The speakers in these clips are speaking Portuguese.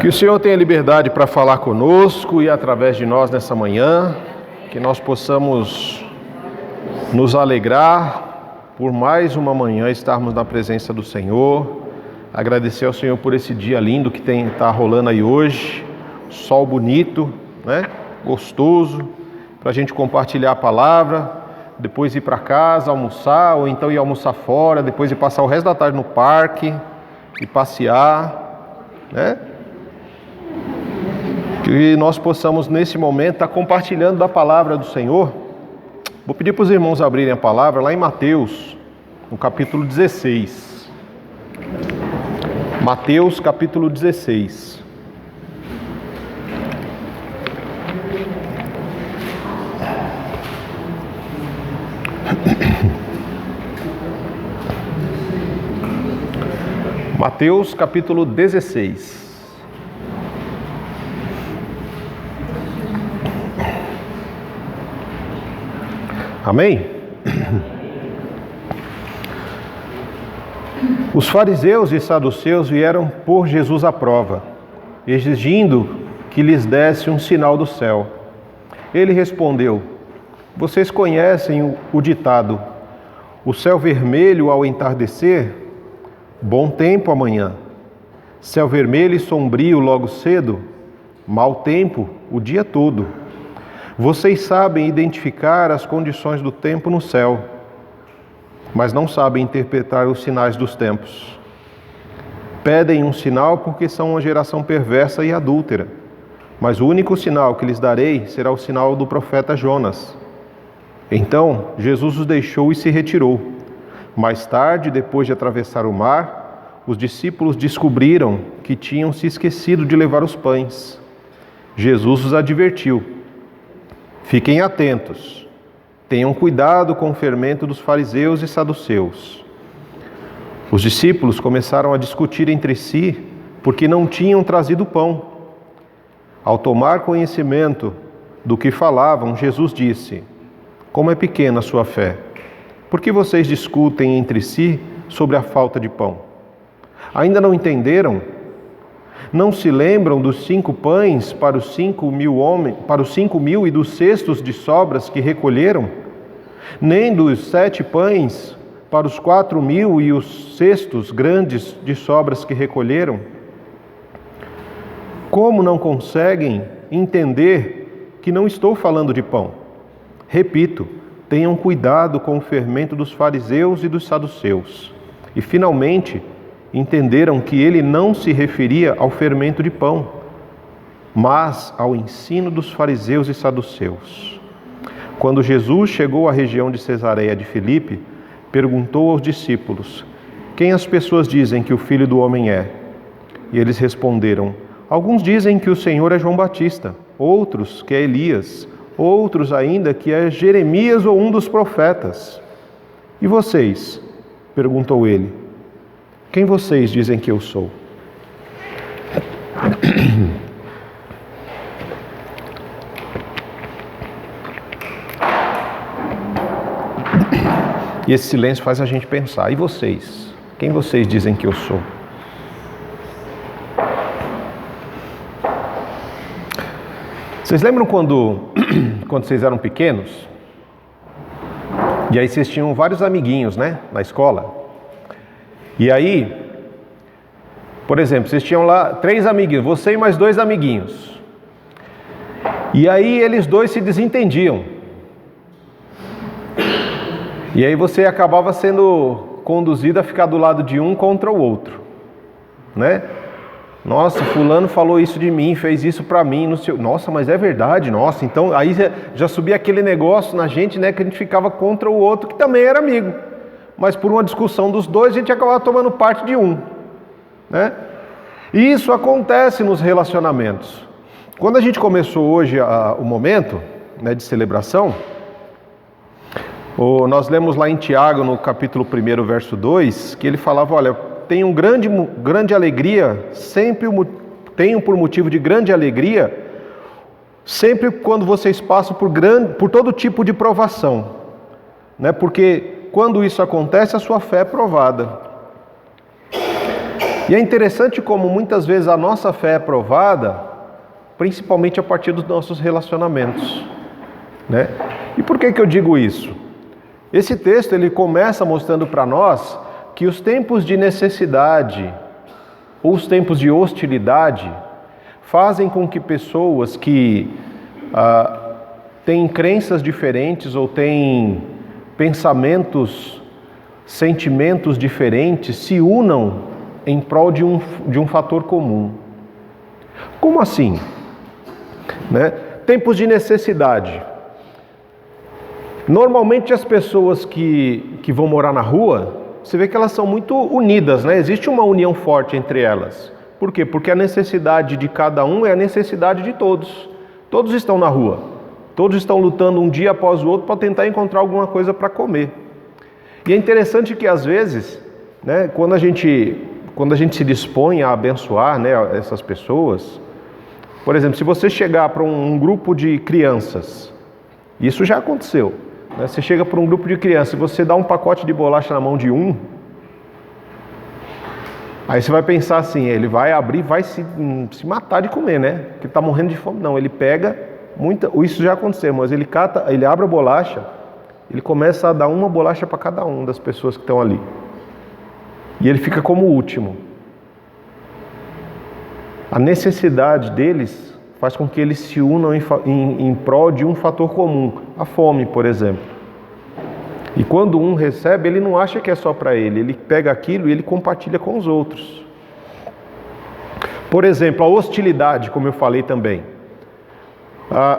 Que o Senhor tenha liberdade para falar conosco e através de nós nessa manhã, que nós possamos nos alegrar por mais uma manhã estarmos na presença do Senhor, agradecer ao Senhor por esse dia lindo que está rolando aí hoje, sol bonito, né? Gostoso, para a gente compartilhar a palavra, depois ir para casa almoçar, ou então ir almoçar fora, depois ir passar o resto da tarde no parque e passear, né? Que nós possamos nesse momento estar compartilhando da palavra do Senhor. Vou pedir para os irmãos abrirem a palavra lá em Mateus, no capítulo 16. Mateus, capítulo 16. Mateus, capítulo 16. Amém? Os fariseus e saduceus vieram pôr Jesus à prova, exigindo que lhes desse um sinal do céu. Ele respondeu: vocês conhecem o ditado, o céu vermelho ao entardecer, bom tempo amanhã. Céu vermelho e sombrio logo cedo, mau tempo o dia todo. Vocês sabem identificar as condições do tempo no céu, mas não sabem interpretar os sinais dos tempos. Pedem um sinal porque são uma geração perversa e adúltera, mas o único sinal que lhes darei será o sinal do profeta Jonas. Então Jesus os deixou e se retirou. Mais tarde, depois de atravessar o mar, os discípulos descobriram que tinham se esquecido de levar os pães. Jesus os advertiu: fiquem atentos, tenham cuidado com o fermento dos fariseus e saduceus. Os discípulos começaram a discutir entre si porque não tinham trazido pão. Ao tomar conhecimento do que falavam, Jesus disse: como é pequena a sua fé, por que vocês discutem entre si sobre a falta de pão? Ainda não entenderam? Não se lembram dos 5 pães para os 5.000 e dos cestos de sobras que recolheram? Nem dos 7 pães para os 4.000 e os cestos grandes de sobras que recolheram? Como não conseguem entender que não estou falando de pão? Repito, tenham cuidado com o fermento dos fariseus e dos saduceus. E finalmente entenderam que ele não se referia ao fermento de pão, mas ao ensino dos fariseus e saduceus. Quando Jesus chegou à região de Cesareia de Filipe, perguntou aos discípulos: quem as pessoas dizem que o Filho do Homem é? E eles responderam: alguns dizem que o Senhor é João Batista, outros que é Elias, outros ainda que é Jeremias ou um dos profetas. E vocês? Perguntou ele: quem vocês dizem que eu sou? E esse silêncio faz a gente pensar: e vocês? Quem vocês dizem que eu sou? Vocês lembram quando vocês eram pequenos? E aí vocês tinham vários amiguinhos, né? Na escola. E aí, por exemplo, vocês tinham lá 3 amiguinhos, você e mais 2 amiguinhos. E aí eles 2 se desentendiam. E aí você acabava sendo conduzido a ficar do lado de um contra o outro, né? Nossa, fulano falou isso de mim, fez isso pra mim, não sei. Nossa, mas é verdade, nossa. Então aí já subia aquele negócio na gente, né? Que a gente ficava contra o outro, que também era amigo. Mas por uma discussão dos 2, a gente acabava tomando parte de um, né? E isso acontece nos relacionamentos. Quando a gente começou hoje o momento, né, de celebração, nós lemos lá em Tiago, no capítulo 1, verso 2, que ele falava: olha, tenham grande alegria, tenham por motivo de grande alegria, sempre quando vocês passam por todo tipo de provação, né? Porque quando isso acontece, a sua fé é provada. E é interessante como muitas vezes a nossa fé é provada, principalmente a partir dos nossos relacionamentos, né? E por que eu digo isso? Esse texto ele começa mostrando para nós que os tempos de necessidade ou os tempos de hostilidade fazem com que pessoas que têm crenças diferentes ou têm pensamentos, sentimentos diferentes se unam em prol de um fator comum. Como assim? Né? Tempos de necessidade. Normalmente as pessoas que vão morar na rua, você vê que elas são muito unidas, né? Existe uma união forte entre elas. Por quê? Porque a necessidade de cada um é a necessidade de todos. Todos estão na rua. Todos estão lutando um dia após o outro para tentar encontrar alguma coisa para comer. E é interessante que às vezes, né, quando a gente se dispõe a abençoar, né, essas pessoas, por exemplo, se você chegar para um grupo de crianças, isso já aconteceu, né, você chega para um grupo de crianças e você dá um pacote de bolacha na mão de um, aí você vai pensar assim, ele vai abrir, vai se matar de comer, né, porque está morrendo de fome. Não, ele pega isso já aconteceu, mas ele abre a bolacha, ele começa a dar uma bolacha para cada uma das pessoas que estão ali. E ele fica como o último. A necessidade deles faz com que eles se unam em prol de um fator comum, a fome, por exemplo. E quando um recebe, ele não acha que é só para ele pega aquilo e ele compartilha com os outros. Por exemplo, a hostilidade, como eu falei também.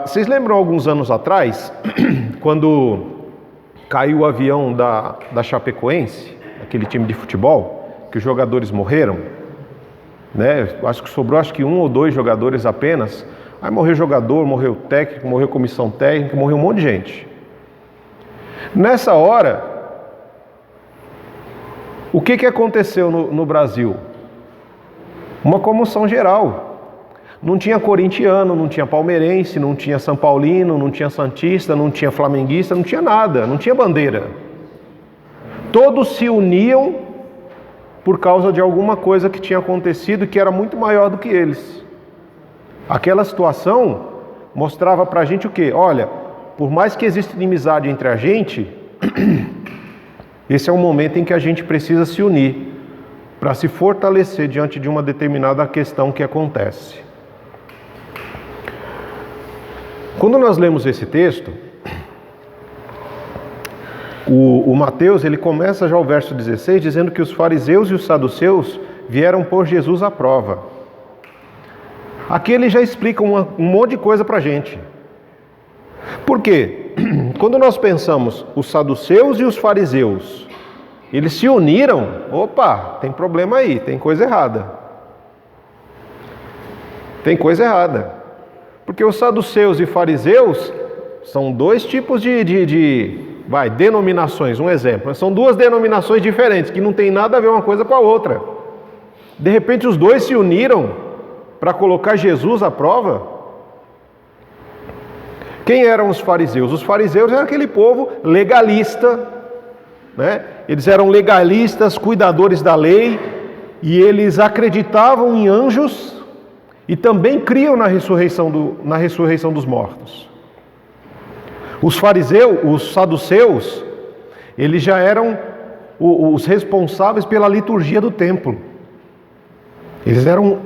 Vocês lembram alguns anos atrás, quando caiu o avião da Chapecoense, aquele time de futebol, que os jogadores morreram, né? Acho que sobrou um ou dois jogadores apenas. Aí morreu jogador, morreu técnico, morreu comissão técnica, morreu um monte de gente. Nessa hora, o que aconteceu no Brasil? Uma comoção geral. Não tinha corintiano, não tinha palmeirense, não tinha são paulino, não tinha santista, não tinha flamenguista, não tinha nada, não tinha bandeira. Todos se uniam por causa de alguma coisa que tinha acontecido que era muito maior do que eles. Aquela situação mostrava pra gente o quê? Olha, por mais que exista inimizade entre a gente, esse é um momento em que a gente precisa se unir para se fortalecer diante de uma determinada questão que acontece. Quando nós lemos esse texto, o Mateus ele começa já o verso 16 dizendo que os fariseus e os saduceus vieram pôr Jesus à prova. Aqui ele já explica um monte de coisa para a gente. Por quê? Quando nós pensamos os saduceus e os fariseus, eles se uniram, opa, tem problema aí, tem coisa errada. Tem coisa errada. Porque os saduceus e fariseus são dois tipos denominações, um exemplo. São duas denominações diferentes, que não tem nada a ver uma coisa com a outra. De repente os dois se uniram para colocar Jesus à prova. Quem eram os fariseus? Os fariseus eram aquele povo legalista, né? Eles eram legalistas, cuidadores da lei, e eles acreditavam em anjos e também criam na ressurreição dos mortos. Os fariseus, os saduceus, eles já eram os responsáveis pela liturgia do templo. Eles eram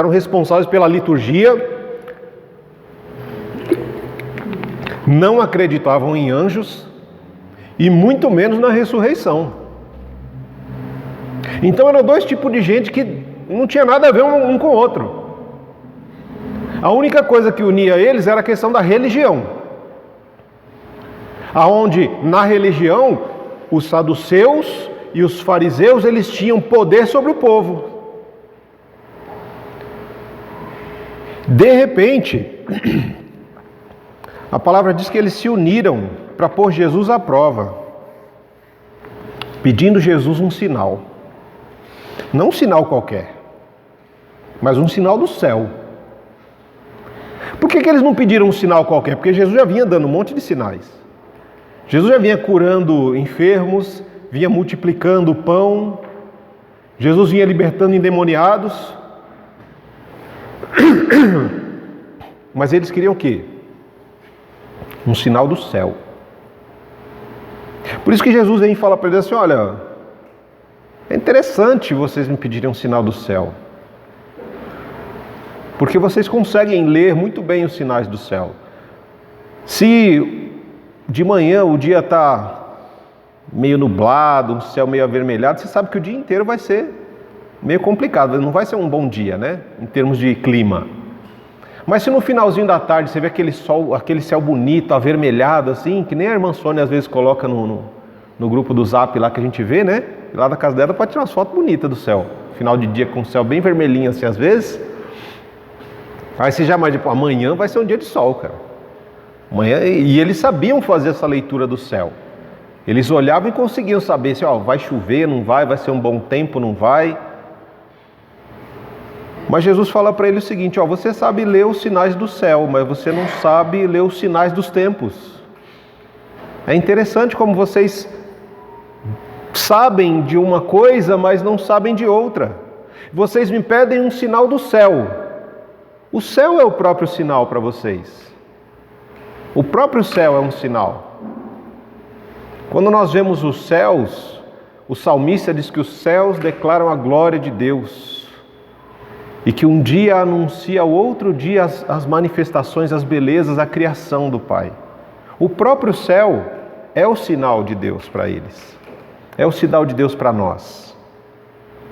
responsáveis pela liturgia, não acreditavam em anjos e muito menos na ressurreição. Então eram dois tipos de gente que não tinha nada a ver um com o outro. A única coisa que unia eles era a questão da religião. Aonde na religião os saduceus e os fariseus eles tinham poder sobre o povo. De repente, a palavra diz que eles se uniram para pôr Jesus à prova, pedindo Jesus um sinal. Não um sinal qualquer, mas um sinal do céu. Por que eles não pediram um sinal qualquer? Porque Jesus já vinha dando um monte de sinais. Jesus já vinha curando enfermos, vinha multiplicando o pão, Jesus vinha libertando endemoniados, mas eles queriam o quê? Um sinal do céu. Por isso que Jesus vem e fala para eles assim: olha, é interessante vocês me pedirem um sinal do céu, porque vocês conseguem ler muito bem os sinais do céu. Se de manhã o dia está meio nublado, um céu meio avermelhado, você sabe que o dia inteiro vai ser meio complicado, não vai ser um bom dia, né? Em termos de clima. Mas se no finalzinho da tarde você vê aquele sol, aquele céu bonito, avermelhado assim, que nem a irmã Sônia às vezes coloca no grupo do Zap lá que a gente vê, né? Lá da casa dela pode tirar umas fotos bonitas do céu. Final de dia com o céu bem vermelhinho assim às vezes. Aí você já imagina, amanhã vai ser um dia de sol, cara. Amanhã, e eles sabiam fazer essa leitura do céu. Eles olhavam e conseguiam saber se vai chover, não vai ser um bom tempo, não vai. Mas Jesus fala para ele o seguinte: você sabe ler os sinais do céu, mas você não sabe ler os sinais dos tempos. É interessante como vocês sabem de uma coisa, mas não sabem de outra. Vocês me pedem um sinal do céu. O céu é o próprio sinal para vocês. O próprio céu é um sinal. Quando nós vemos os céus, o salmista diz que os céus declaram a glória de Deus e que um dia anuncia ao outro dia as manifestações, as belezas, a criação do Pai. O próprio céu é o sinal de Deus para eles, é o sinal de Deus para nós.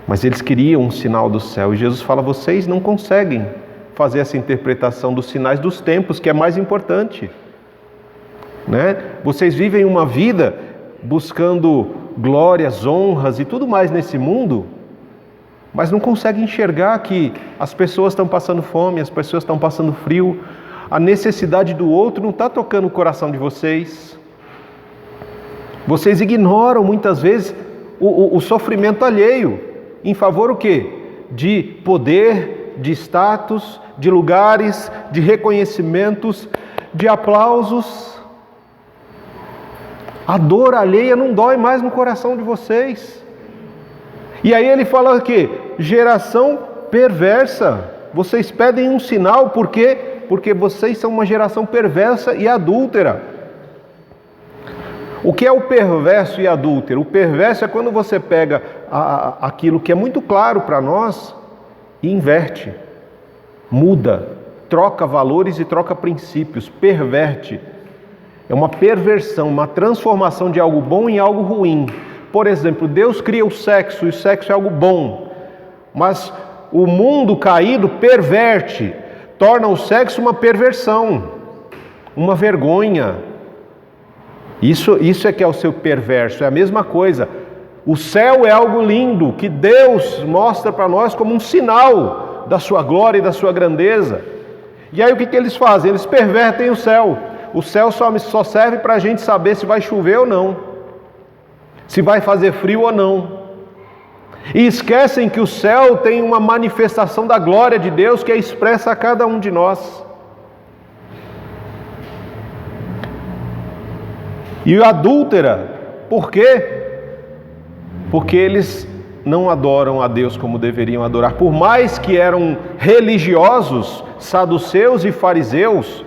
Mas eles queriam um sinal do céu e Jesus fala: vocês não conseguem fazer essa interpretação dos sinais dos tempos, que é mais importante, né? Vocês vivem uma vida buscando glórias, honras e tudo mais nesse mundo, mas não conseguem enxergar que as pessoas estão passando fome, as pessoas estão passando frio, a necessidade do outro não está tocando o coração de vocês. Vocês ignoram muitas vezes o sofrimento alheio em favor o quê? De poder, de status, de lugares, de reconhecimentos, de aplausos. A dor alheia não dói mais no coração de vocês. E aí ele fala o quê? Geração perversa. Vocês pedem um sinal, por quê? Porque vocês são uma geração perversa e adúltera. O que é o perverso e adúltero? O perverso é quando você pega aquilo que é muito claro para nós e inverte, muda, troca valores e troca princípios, perverte. É uma perversão, uma transformação de algo bom em algo ruim. Por exemplo, Deus cria o sexo e o sexo é algo bom, mas o mundo caído perverte, torna o sexo uma perversão, uma vergonha. Isso é que é o seu perverso, é a mesma coisa. O céu é algo lindo, que Deus mostra para nós como um sinal da sua glória e da sua grandeza. E aí o que eles fazem? Eles pervertem o céu. O céu só serve para a gente saber se vai chover ou não, se vai fazer frio ou não. E esquecem que o céu tem uma manifestação da glória de Deus que é expressa a cada um de nós. E o adúltera, por quê? Porque eles não adoram a Deus como deveriam adorar. Por mais que eram religiosos, saduceus e fariseus,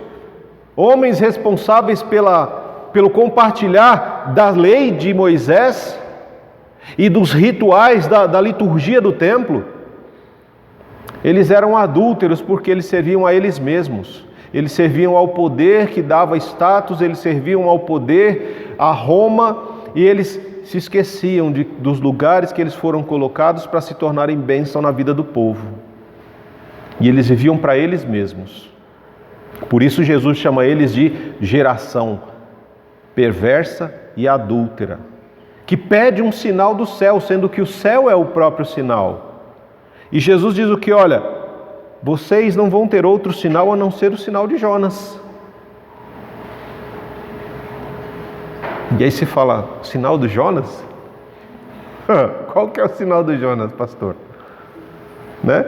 homens responsáveis pelo compartilhar da lei de Moisés e dos rituais da liturgia do templo, eles eram adúlteros porque eles serviam a eles mesmos. Eles serviam ao poder que dava status, eles serviam ao poder, a Roma, e eles se esqueciam dos lugares que eles foram colocados para se tornarem bênção na vida do povo. E eles viviam para eles mesmos. Por isso Jesus chama eles de geração perversa e adúltera, que pede um sinal do céu, sendo que o céu é o próprio sinal. E Jesus diz o que? Olha, vocês não vão ter outro sinal a não ser o sinal de Jonas. E aí se fala, sinal do Jonas? Qual que é o sinal do Jonas, pastor? Né?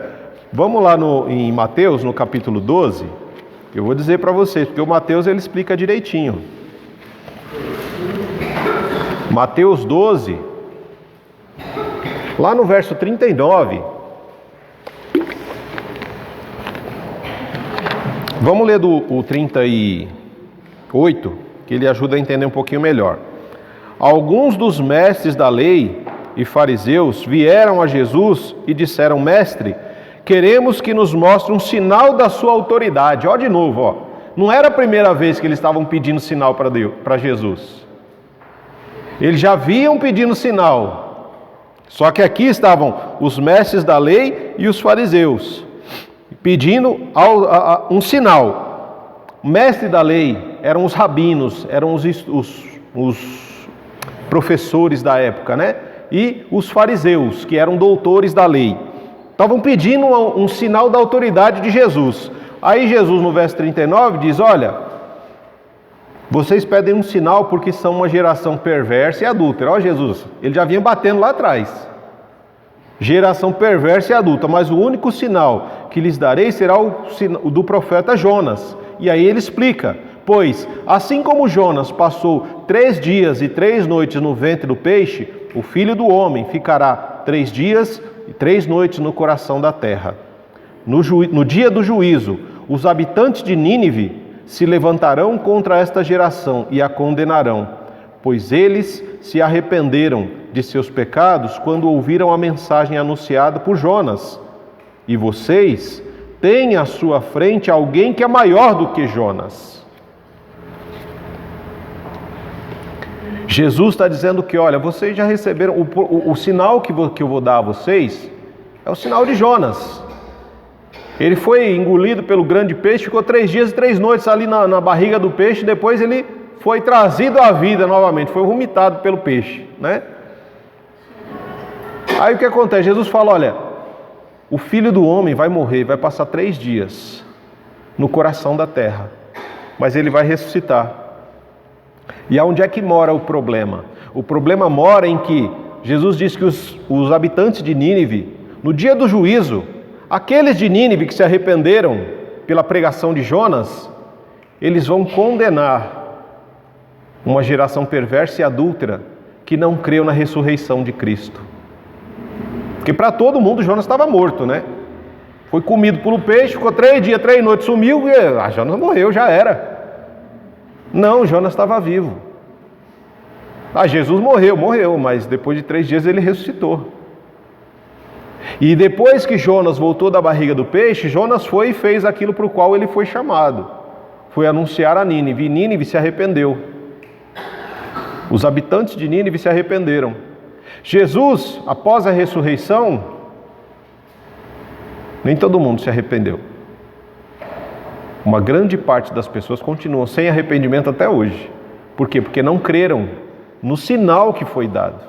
Vamos lá em Mateus, no capítulo 12, eu vou dizer para vocês, porque o Mateus ele explica direitinho. Mateus 12, Lá no verso 39, vamos ler o 38, que ele ajuda a entender um pouquinho melhor. Alguns dos mestres da lei e fariseus vieram a Jesus e disseram: Mestre, queremos que nos mostre um sinal da sua autoridade. Ó, de novo, ó. Não era a primeira vez que eles estavam pedindo sinal para Jesus. Eles já vinham pedindo sinal. Só que aqui estavam os mestres da lei e os fariseus, pedindo um sinal. O mestre da lei eram os rabinos, eram os professores da época, né? E os fariseus, que eram doutores da lei. Estavam pedindo um sinal da autoridade de Jesus. Aí Jesus, no verso 39, diz: olha, vocês pedem um sinal porque são uma geração perversa e adúltera. Ó, Jesus, ele já vinha batendo lá atrás. Geração perversa e adulta, mas o único sinal que lhes darei será o do profeta Jonas. E aí ele explica: pois, assim como Jonas passou 3 dias e 3 noites no ventre do peixe, o Filho do Homem ficará 3 dias e 3 noites no coração da terra. No dia do juízo, os habitantes de Nínive se levantarão contra esta geração e a condenarão, pois eles se arrependeram de seus pecados quando ouviram a mensagem anunciada por Jonas. E vocês têm à sua frente alguém que é maior do que Jonas. Jesus está dizendo que, olha, vocês já receberam, o sinal que eu vou dar a vocês é o sinal de Jonas. Ele foi engolido pelo grande peixe, ficou 3 dias e 3 noites ali na barriga do peixe, depois ele foi trazido à vida novamente, foi vomitado pelo peixe, né? Aí o que acontece? Jesus fala: olha, o Filho do Homem vai morrer, vai passar 3 dias no coração da terra, mas ele vai ressuscitar. E aonde é que mora o problema? O problema mora em que Jesus diz que os habitantes de Nínive, no dia do juízo, aqueles de Nínive que se arrependeram pela pregação de Jonas, eles vão condenar uma geração perversa e adúltera que não creu na ressurreição de Cristo. Porque para todo mundo Jonas estava morto, né? Foi comido pelo peixe, ficou 3 dias, 3 noites, sumiu e Jonas morreu, já era. Não, Jonas estava vivo. Jesus morreu, mas depois de 3 dias ele ressuscitou. E depois que Jonas voltou da barriga do peixe, Jonas foi e fez aquilo para o qual ele foi chamado. Foi anunciar a Nínive, e Nínive se arrependeu. Os habitantes de Nínive se arrependeram. Jesus, após a ressurreição, nem todo mundo se arrependeu. Uma grande parte das pessoas continuam sem arrependimento até hoje. Por quê? Porque não creram no sinal que foi dado.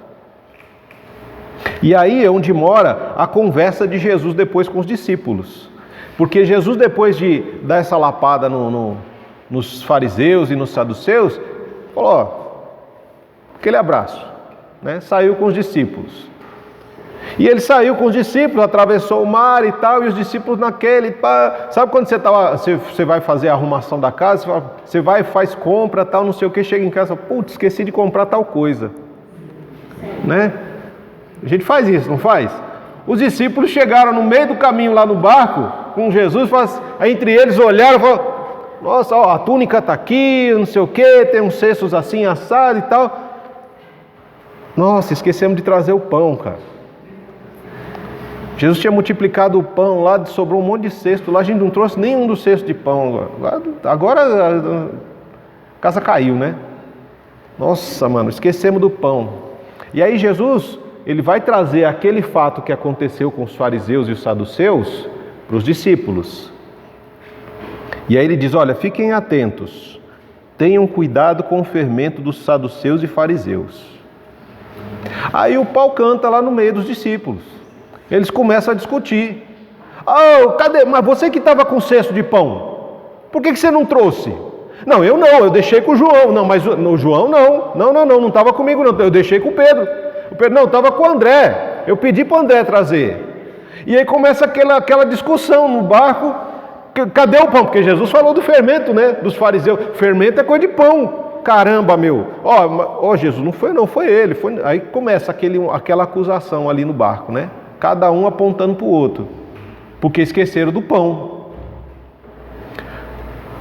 E aí é onde mora a conversa de Jesus depois com os discípulos. Porque Jesus, depois de dar essa lapada nos fariseus e nos saduceus, falou: ó, aquele abraço, né? Saiu com os discípulos. E ele saiu com os discípulos, atravessou o mar e tal, e os discípulos sabe quando você vai fazer a arrumação da casa, você vai e faz compra, tal, não sei o que, chega em casa, putz, esqueci de comprar tal coisa, né? A gente faz isso, não faz? Os discípulos chegaram no meio do caminho lá no barco com Jesus, entre eles olharam e falaram: nossa, ó, a túnica está aqui, não sei o que, tem uns cestos assim assado e tal. Nossa, esquecemos de trazer o pão, cara. Jesus tinha multiplicado o pão lá, sobrou um monte de cesto lá, a gente não trouxe nenhum dos cestos de pão. Agora a casa caiu, né? Nossa, mano, esquecemos do pão. E aí Jesus, ele vai trazer aquele fato que aconteceu com os fariseus e os saduceus para os discípulos. E aí ele diz: olha, fiquem atentos, tenham cuidado com o fermento dos saduceus e fariseus. Aí o pau canta lá no meio dos discípulos. Eles começam a discutir: oh, cadê? Mas você que estava com cesto de pão, por que você não trouxe? Não, eu deixei com o João. Não, mas o João não estava comigo não, eu deixei com o Pedro. O Pedro não, estava com o André, eu pedi para o André trazer. E aí começa aquela discussão no barco: cadê o pão? Porque Jesus falou do fermento, né? Dos fariseus, fermento é coisa de pão. caramba, meu. Jesus, não foi ele. Aí começa aquela acusação ali no barco, né? Cada um apontando para o outro, porque esqueceram do pão.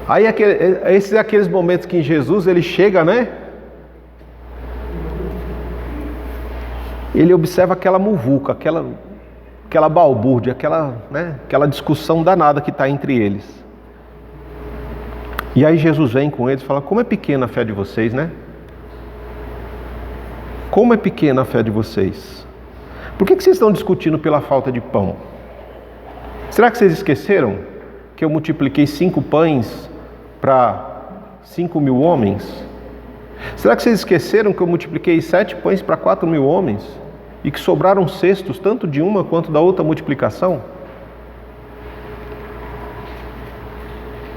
Aí esses são aqueles momentos que Jesus, ele chega, né? Ele observa aquela muvuca, aquela balbúrdia, aquela discussão danada que está entre eles. E aí Jesus vem com eles e fala: como é pequena a fé de vocês, né? Como é pequena a fé de vocês? Por que vocês estão discutindo pela falta de pão? Será que vocês esqueceram que eu multipliquei 5 pães para 5.000 homens? Será que vocês esqueceram que eu multipliquei 7 pães para 4.000 homens? E que sobraram cestos tanto de uma quanto da outra multiplicação?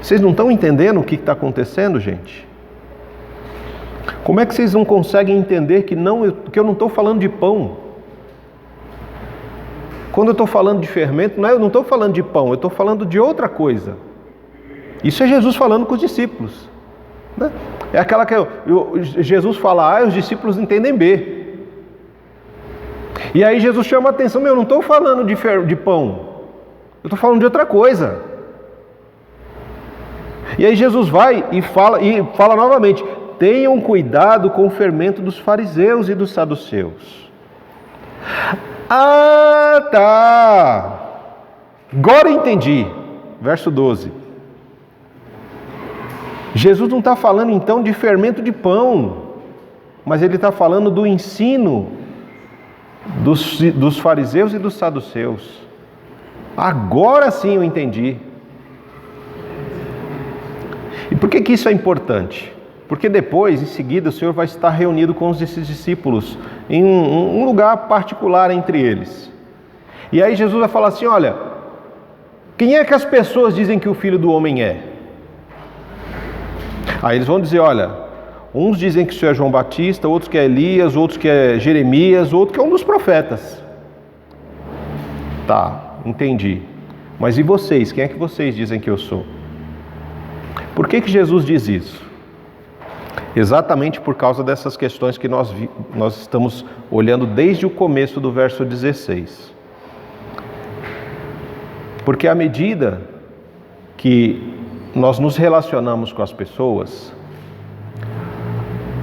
Vocês não estão entendendo o que está acontecendo, gente? Como é que vocês não conseguem entender que eu não estou falando de pão? Quando eu estou falando de fermento, eu não estou falando de pão, eu estou falando de outra coisa. Isso é Jesus falando com os discípulos, né? É aquela que Jesus fala A e os discípulos entendem B. E aí Jesus chama a atenção: eu não estou falando de pão, eu estou falando de outra coisa. E aí Jesus vai e fala novamente: tenham cuidado com o fermento dos fariseus e dos saduceus. Ah, tá! Agora eu entendi. Verso 12. Jesus não está falando então de fermento de pão, mas ele está falando do ensino dos fariseus e dos saduceus. Agora sim eu entendi. E por que isso é importante? Porque depois, em seguida, o Senhor vai estar reunido com esses discípulos em um lugar particular entre eles. E aí Jesus vai falar assim: olha, quem é que as pessoas dizem que o Filho do Homem é? Aí eles vão dizer: olha, uns dizem que o Senhor é João Batista, outros que é Elias, outros que é Jeremias, outro que é um dos profetas. Tá, entendi. Mas e vocês? Quem é que vocês dizem que eu sou? Por que Jesus diz isso? Exatamente por causa dessas questões que nós estamos olhando desde o começo do verso 16. Porque à medida que nós nos relacionamos com as pessoas,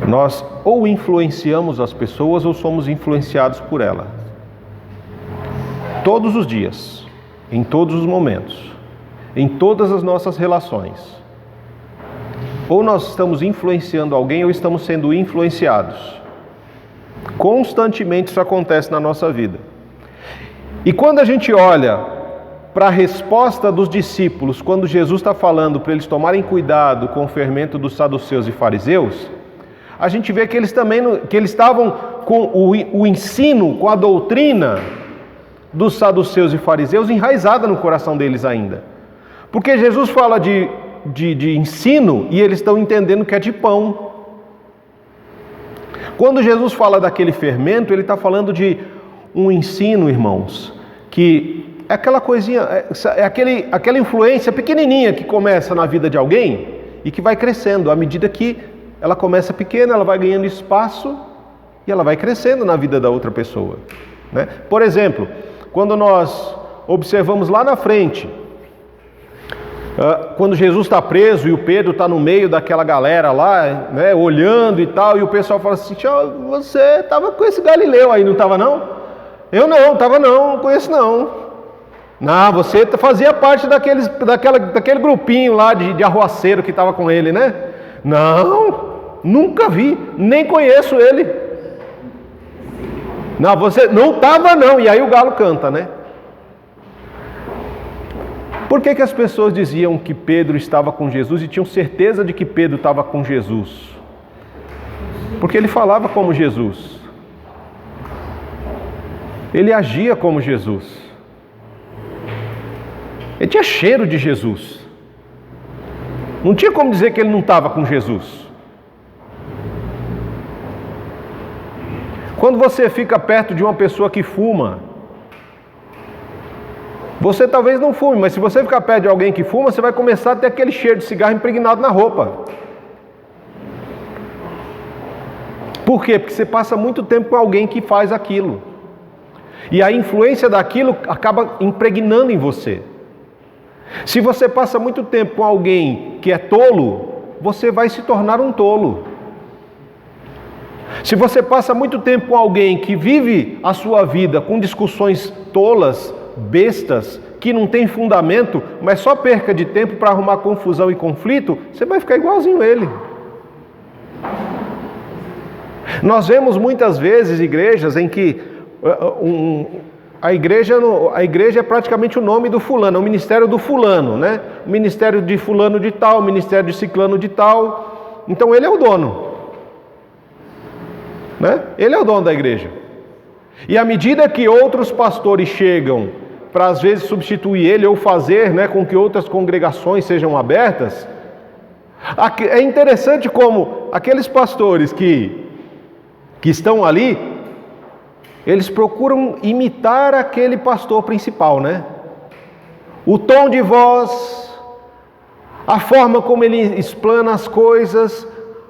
nós ou influenciamos as pessoas ou somos influenciados por elas. Todos os dias, em todos os momentos, em todas as nossas relações. Ou nós estamos influenciando alguém ou estamos sendo influenciados. Constantemente isso acontece na nossa vida. E quando a gente olha para a resposta dos discípulos, quando Jesus está falando para eles tomarem cuidado com o fermento dos saduceus e fariseus, a gente vê que eles estavam com o ensino, com a doutrina dos saduceus e fariseus enraizada no coração deles ainda. Porque Jesus fala de ensino e eles estão entendendo que é de pão. Quando Jesus fala daquele fermento, ele está falando de um ensino, irmãos, que é aquela coisinha, aquela influência pequenininha que começa na vida de alguém e que vai crescendo. À medida que ela começa pequena, ela vai ganhando espaço e ela vai crescendo na vida da outra pessoa, né? Por exemplo, quando nós observamos lá na frente, quando Jesus está preso e o Pedro está no meio daquela galera lá, né, olhando e tal, e o pessoal fala assim: você estava com esse Galileu aí, não estava não? Eu não, estava não conheço não. Não, você fazia parte daquele grupinho lá de arruaceiro que estava com ele, né? Não, nunca vi, nem conheço ele. Não, você não estava não, e aí o galo canta, né? Por que as pessoas diziam que Pedro estava com Jesus e tinham certeza de que Pedro estava com Jesus? Porque ele falava como Jesus. Ele agia como Jesus. Ele tinha cheiro de Jesus. Não tinha como dizer que ele não estava com Jesus. Quando você fica perto de uma pessoa que fuma, você talvez não fume, mas se você ficar perto de alguém que fuma, você vai começar a ter aquele cheiro de cigarro impregnado na roupa. Por quê? Porque você passa muito tempo com alguém que faz aquilo. E a influência daquilo acaba impregnando em você. Se você passa muito tempo com alguém que é tolo, você vai se tornar um tolo. Se você passa muito tempo com alguém que vive a sua vida com discussões tolas, bestas, que não tem fundamento, mas só perca de tempo para arrumar confusão e conflito, você vai ficar igualzinho ele. Nós vemos muitas vezes igrejas em que a igreja é praticamente o nome do fulano, é o ministério do fulano, né? O ministério de fulano de tal, o ministério de ciclano de tal. Então ele é o dono, né? Ele é o dono da igreja. E à medida que outros pastores chegam para às vezes substituir ele ou fazer, né, com que outras congregações sejam abertas, é interessante como aqueles pastores que estão ali, eles procuram imitar aquele pastor principal, né? O tom de voz, a forma como ele explana as coisas.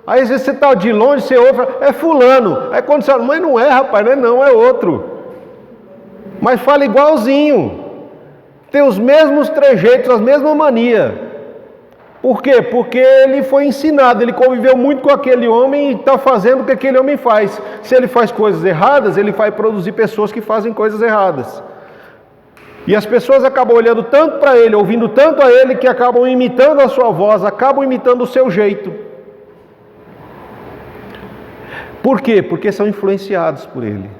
Aí às vezes você está de longe, você ouve, é fulano. Aí quando você fala, mas não é, rapaz, não é outro. Mas fala igualzinho. Tem os mesmos trejeitos, as mesmas manias. Por quê? Porque ele foi ensinado, ele conviveu muito com aquele homem e está fazendo o que aquele homem faz. Se ele faz coisas erradas, ele vai produzir pessoas que fazem coisas erradas. E as pessoas acabam olhando tanto para ele, ouvindo tanto a ele, que acabam imitando a sua voz, acabam imitando o seu jeito. Por quê? Porque são influenciados por ele.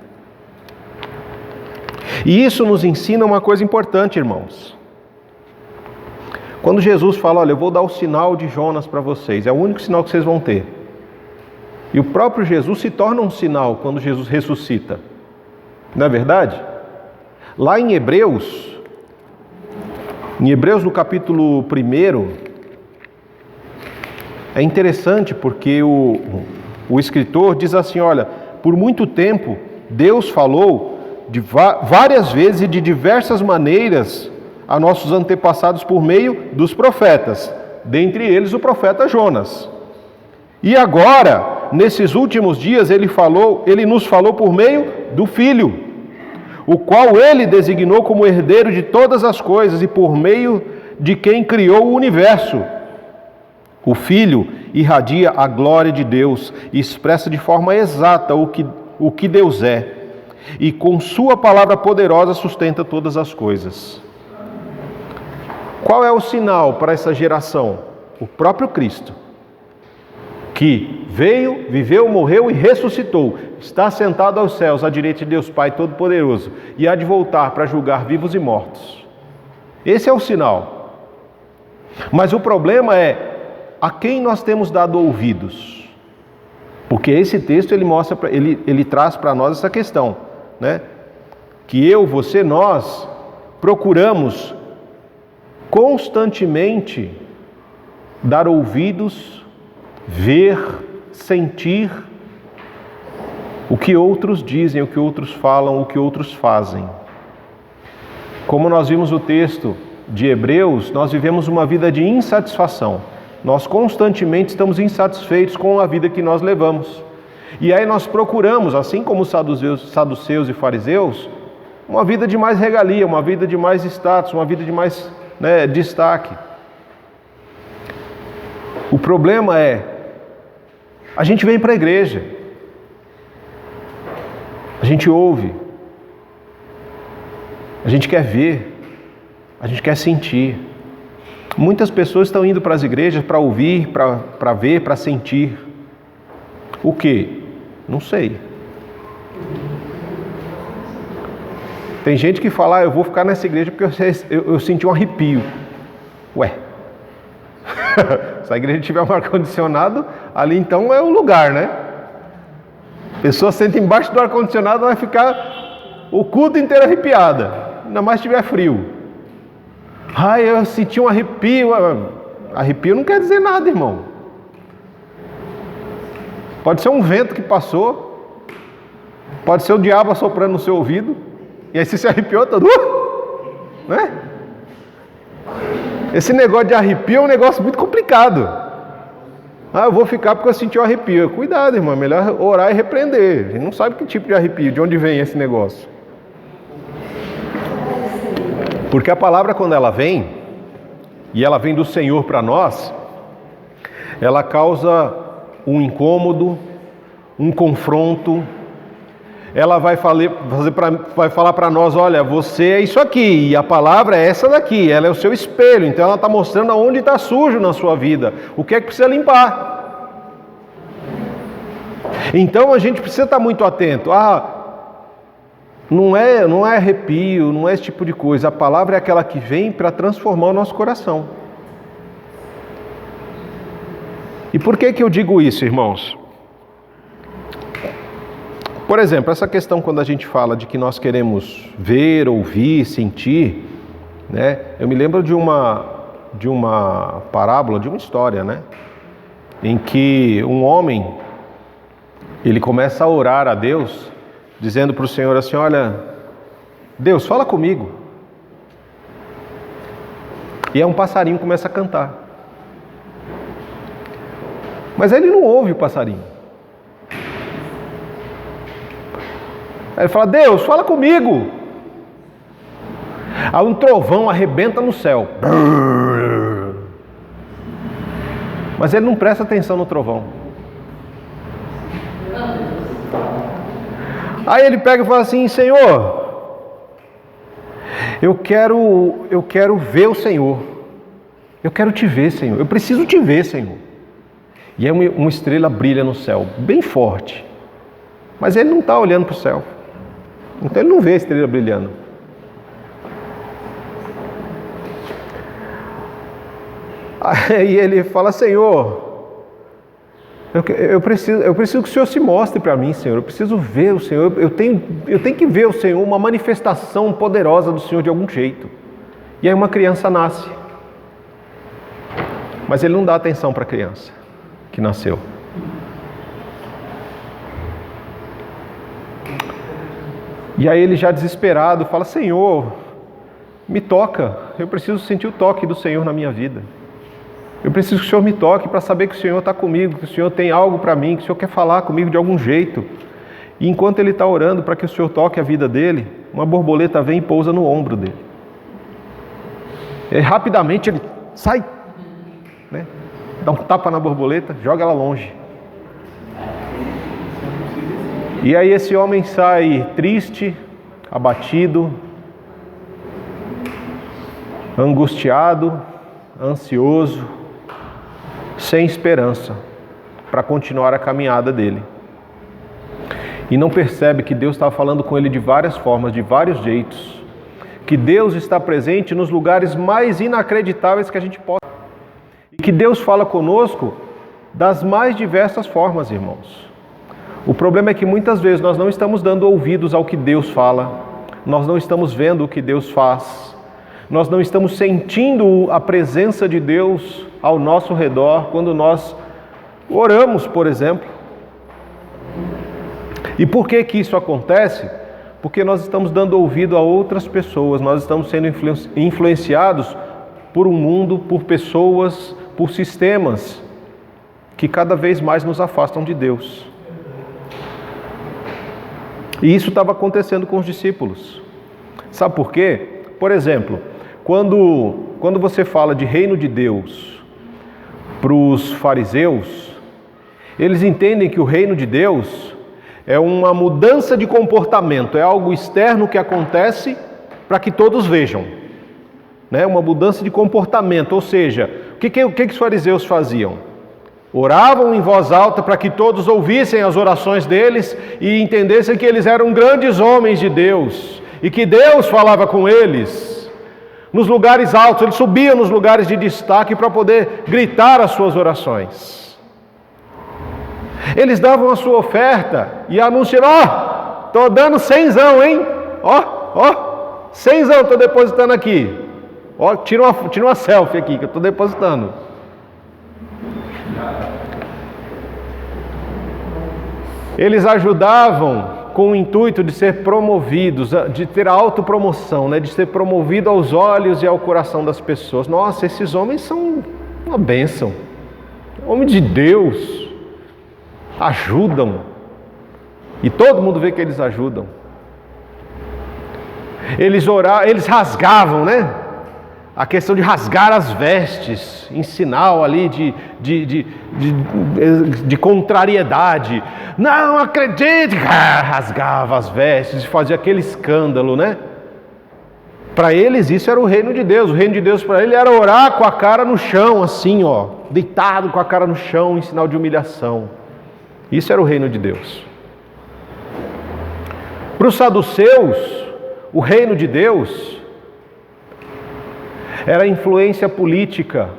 E isso nos ensina uma coisa importante, irmãos. Quando Jesus fala, olha, eu vou dar o sinal de Jonas para vocês, é o único sinal que vocês vão ter. E o próprio Jesus se torna um sinal quando Jesus ressuscita. Não é verdade? Lá em Hebreus no capítulo 1, é interessante porque o escritor diz assim, olha, por muito tempo Deus falou de várias vezes e de diversas maneiras a nossos antepassados por meio dos profetas, dentre eles o profeta Jonas. E agora, nesses últimos dias, ele nos falou por meio do Filho, o qual ele designou como herdeiro de todas as coisas e por meio de quem criou o universo. O Filho irradia a glória de Deus e expressa de forma exata o que Deus é, e com sua palavra poderosa sustenta todas as coisas. Qual é o sinal para essa geração? O próprio Cristo, que veio, viveu, morreu e ressuscitou, está sentado aos céus, à direita de Deus Pai Todo-Poderoso, e há de voltar para julgar vivos e mortos. Esse é o sinal. Mas o problema é a quem nós temos dado ouvidos. Porque esse texto ele traz para nós essa questão, né? Que eu, você, nós procuramos constantemente dar ouvidos, ver, sentir o que outros dizem, o que outros falam, o que outros fazem. Como nós vimos o texto de Hebreus, nós vivemos uma vida de insatisfação. Nós constantemente estamos insatisfeitos com a vida que nós levamos. E aí nós procuramos, assim como os saduceus e fariseus, uma vida de mais regalia, uma vida de mais status, uma vida de mais destaque. O problema é, a gente vem para a igreja, a gente ouve, a gente quer ver, a gente quer sentir. Muitas pessoas estão indo para as igrejas para ouvir, para ver, para sentir. O quê? Não sei. Tem gente que fala, eu vou ficar nessa igreja porque eu senti um arrepio. Ué, se a igreja tiver um ar-condicionado, ali então é o lugar, né? A pessoa senta embaixo do ar-condicionado, vai ficar o culto inteiro arrepiada, ainda mais se tiver frio. Ai, eu senti um arrepio. Arrepio não quer dizer nada, irmão. Pode ser um vento que passou, pode ser o diabo assoprando no seu ouvido, e aí você se arrepiou todo, né? Esse negócio de arrepio é um negócio muito complicado. eu vou ficar porque eu senti um arrepio. Cuidado, irmão, é melhor orar e repreender. A gente não sabe que tipo de arrepio, de onde vem esse negócio. Porque a palavra, quando ela vem, e ela vem do Senhor para nós, ela causa um incômodo, um confronto. Ela vai falar para nós, olha, você é isso aqui, e a palavra é essa daqui, ela é o seu espelho, então ela está mostrando aonde está sujo na sua vida, o que é que precisa limpar. Então a gente precisa estar muito atento. Não é arrepio, não é esse tipo de coisa, a palavra é aquela que vem para transformar o nosso coração. E por que eu digo isso, irmãos? Por exemplo, essa questão quando a gente fala de que nós queremos ver, ouvir, sentir, né? Eu me lembro de uma parábola, de uma história, né? Em que um homem, ele começa a orar a Deus, dizendo para o Senhor assim, olha, Deus, fala comigo. E aí um passarinho começa a cantar. Mas ele não ouve o passarinho. Aí ele fala, Deus, fala comigo. Aí um trovão arrebenta no céu. Mas ele não presta atenção no trovão. Aí ele pega e fala assim, Senhor, eu quero ver o Senhor. Eu quero te ver, Senhor. Eu preciso te ver, Senhor. E aí uma estrela brilha no céu, bem forte. Mas ele não está olhando para o céu. Então ele não vê a estrela brilhando. Aí ele fala, Senhor, eu preciso que o Senhor se mostre para mim, Senhor. Eu preciso ver o Senhor. Eu tenho que ver o Senhor, uma manifestação poderosa do Senhor de algum jeito. E aí uma criança nasce. Mas ele não dá atenção para a criança que nasceu. E aí ele já desesperado fala, Senhor, me toca, eu preciso sentir o toque do Senhor na minha vida. Eu preciso que o Senhor me toque para saber que o Senhor está comigo, que o Senhor tem algo para mim, que o Senhor quer falar comigo de algum jeito. E enquanto ele está orando para que o Senhor toque a vida dele, uma borboleta vem e pousa no ombro dele. E aí, rapidamente ele sai, né? Dá um tapa na borboleta, joga ela longe. E aí esse homem sai triste, abatido, angustiado, ansioso, sem esperança para continuar a caminhada dele. E não percebe que Deus estava falando com ele de várias formas, de vários jeitos. Que Deus está presente nos lugares mais inacreditáveis que a gente possa. E que Deus fala conosco das mais diversas formas, irmãos. O problema é que muitas vezes nós não estamos dando ouvidos ao que Deus fala, nós não estamos vendo o que Deus faz, nós não estamos sentindo a presença de Deus ao nosso redor quando nós oramos, por exemplo. E por que isso acontece? Porque nós estamos dando ouvido a outras pessoas, nós estamos sendo influenciados por um mundo, por pessoas, por sistemas que cada vez mais nos afastam de Deus. E isso estava acontecendo com os discípulos. Sabe por quê? Por exemplo, quando você fala de reino de Deus para os fariseus, eles entendem que o reino de Deus é uma mudança de comportamento, é algo externo que acontece para que todos vejam. Né? Uma mudança de comportamento, ou seja, o que os fariseus faziam? Oravam em voz alta para que todos ouvissem as orações deles e entendessem que eles eram grandes homens de Deus e que Deus falava com eles nos lugares altos. Eles subiam nos lugares de destaque para poder gritar as suas orações. Eles davam a sua oferta e anunciavam, estou dando 100zão, hein? Ó, 100zão, estou depositando aqui. Tira uma selfie aqui que eu estou depositando. Eles ajudavam com o intuito de ser promovidos, de ter a autopromoção, né? De ser promovido aos olhos e ao coração das pessoas. Nossa, esses homens são uma bênção. homens de Deus, ajudam. E todo mundo vê que eles ajudam. Eles oravam, eles rasgavam, né? A questão de rasgar as vestes, em sinal ali de contrariedade. Não acredite! Rasgava as vestes e fazia aquele escândalo, né? Para eles isso era o reino de Deus. O reino de Deus para ele era orar com a cara no chão, assim, ó, deitado com a cara no chão, em sinal de humilhação. Isso era o reino de Deus. Para os saduceus, o reino de Deus era a influência política,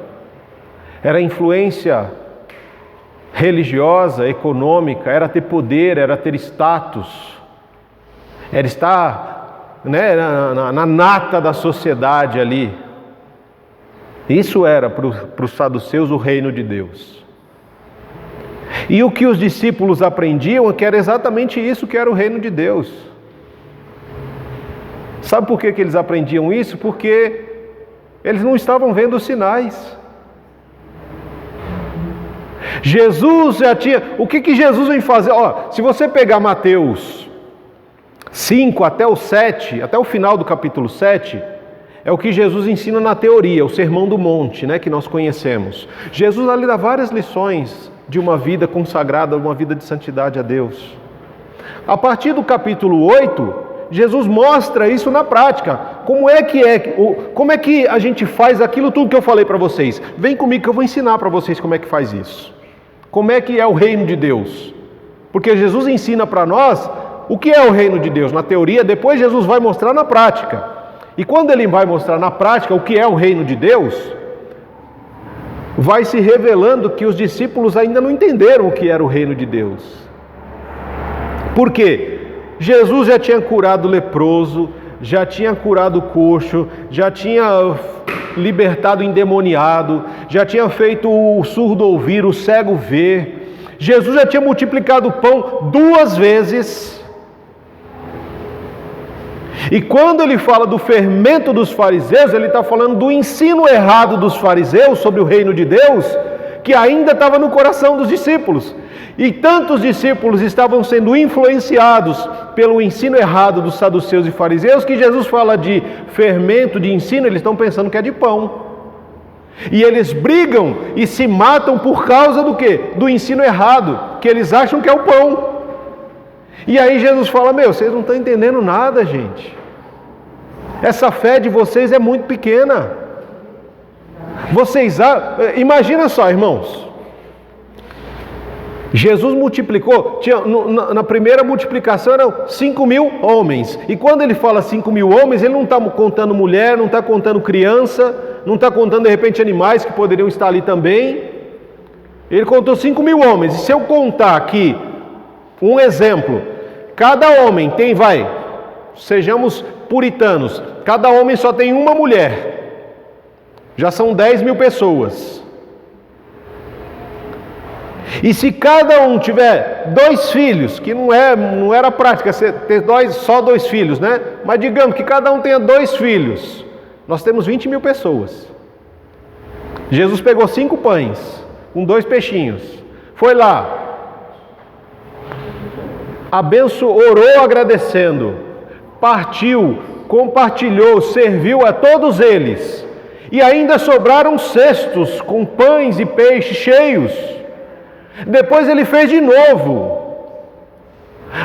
era a influência religiosa, econômica, era ter poder, era ter status, era estar, né, na nata da sociedade ali. Isso era para os saduceus o reino de Deus. E o que os discípulos aprendiam é que era exatamente isso que era o reino de Deus. Sabe por que eles aprendiam isso? Porque eles não estavam vendo os sinais. Jesus já tinha... O que Jesus vem fazer? Ó, se você pegar Mateus 5 até o 7, até o final do capítulo 7, é o que Jesus ensina na teoria, o Sermão do Monte, né, que nós conhecemos. Jesus ali dá várias lições de uma vida consagrada, uma vida de santidade a Deus. A partir do capítulo 8, Jesus mostra isso na prática. Como é que a gente faz aquilo tudo que eu falei para vocês? Vem comigo que eu vou ensinar para vocês como é que faz isso. Como é que é o reino de Deus? Porque Jesus ensina para nós o que é o reino de Deus na teoria, depois Jesus vai mostrar na prática. E quando ele vai mostrar na prática o que é o reino de Deus, vai se revelando que os discípulos ainda não entenderam o que era o reino de Deus. Por quê? Jesus já tinha curado o leproso, já tinha curado o coxo, já tinha libertado o endemoniado, já tinha feito o surdo ouvir, o cego ver. Jesus já tinha multiplicado o pão 2 vezes. E quando ele fala do fermento dos fariseus, ele está falando do ensino errado dos fariseus sobre o reino de Deus, que ainda estava no coração dos discípulos. E tantos discípulos estavam sendo influenciados pelo ensino errado dos saduceus e fariseus, que Jesus fala de fermento, de ensino, eles estão pensando que é de pão. E eles brigam e se matam por causa do quê? Do ensino errado, que eles acham que é o pão. E aí Jesus fala, vocês não estão entendendo nada, gente. Essa fé de vocês é muito pequena. Imagina só, irmãos. Jesus multiplicou, na primeira multiplicação eram 5.000 homens. E quando ele fala 5.000 homens, ele não está contando mulher, não está contando criança, não está contando de repente animais que poderiam estar ali também. Ele contou 5.000 homens. E se eu contar aqui um exemplo, cada homem tem, sejamos puritanos, cada homem só tem uma mulher. Já são 10.000 pessoas. E se cada um tiver 2 filhos, que não era prática ter só 2 filhos, né? Mas digamos que cada um tenha 2 filhos, nós temos 20.000 pessoas. Jesus pegou 5 pães, com 2 peixinhos, foi lá, orou agradecendo, partiu, compartilhou, serviu a todos eles, e ainda sobraram cestos com pães e peixes cheios. Depois ele fez de novo.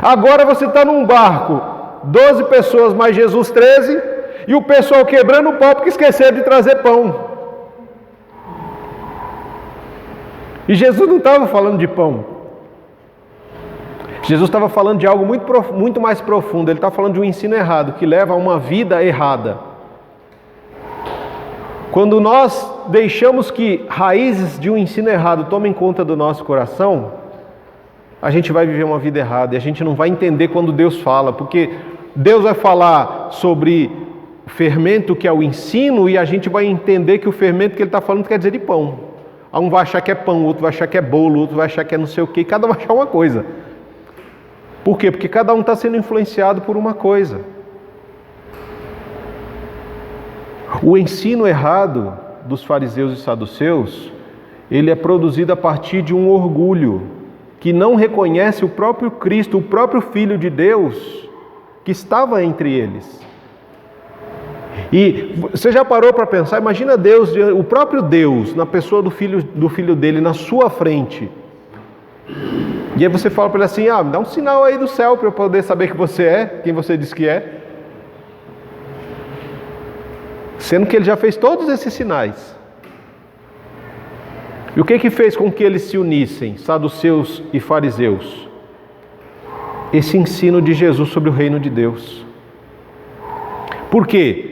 Agora você está num barco, 12 pessoas mais Jesus 13, e o pessoal quebrando o pau porque esqueceram de trazer pão. E Jesus não estava falando de pão. Jesus estava falando de algo muito mais profundo. Ele está falando de um ensino errado, que leva a uma vida errada. Quando nós deixamos que raízes de um ensino errado tomem conta do nosso coração, a gente vai viver uma vida errada e a gente não vai entender quando Deus fala, porque Deus vai falar sobre o fermento que é o ensino e a gente vai entender que o fermento que Ele está falando quer dizer de pão. Um vai achar que é pão, outro vai achar que é bolo, outro vai achar que é não sei o quê, cada um vai achar uma coisa. Por quê? Porque cada um está sendo influenciado por uma coisa. O ensino errado dos fariseus e saduceus, ele é produzido a partir de um orgulho que não reconhece o próprio Cristo, o próprio Filho de Deus, que estava entre eles. E você já parou para pensar? Imagina Deus, o próprio Deus, na pessoa do filho dele, na sua frente. E aí você fala para ele assim: me dá um sinal aí do céu para eu poder saber que você é, quem você diz que é. Sendo que ele já fez todos esses sinais. E o que fez com que eles se unissem, saduceus e fariseus? Esse ensino de Jesus sobre o reino de Deus. Por quê?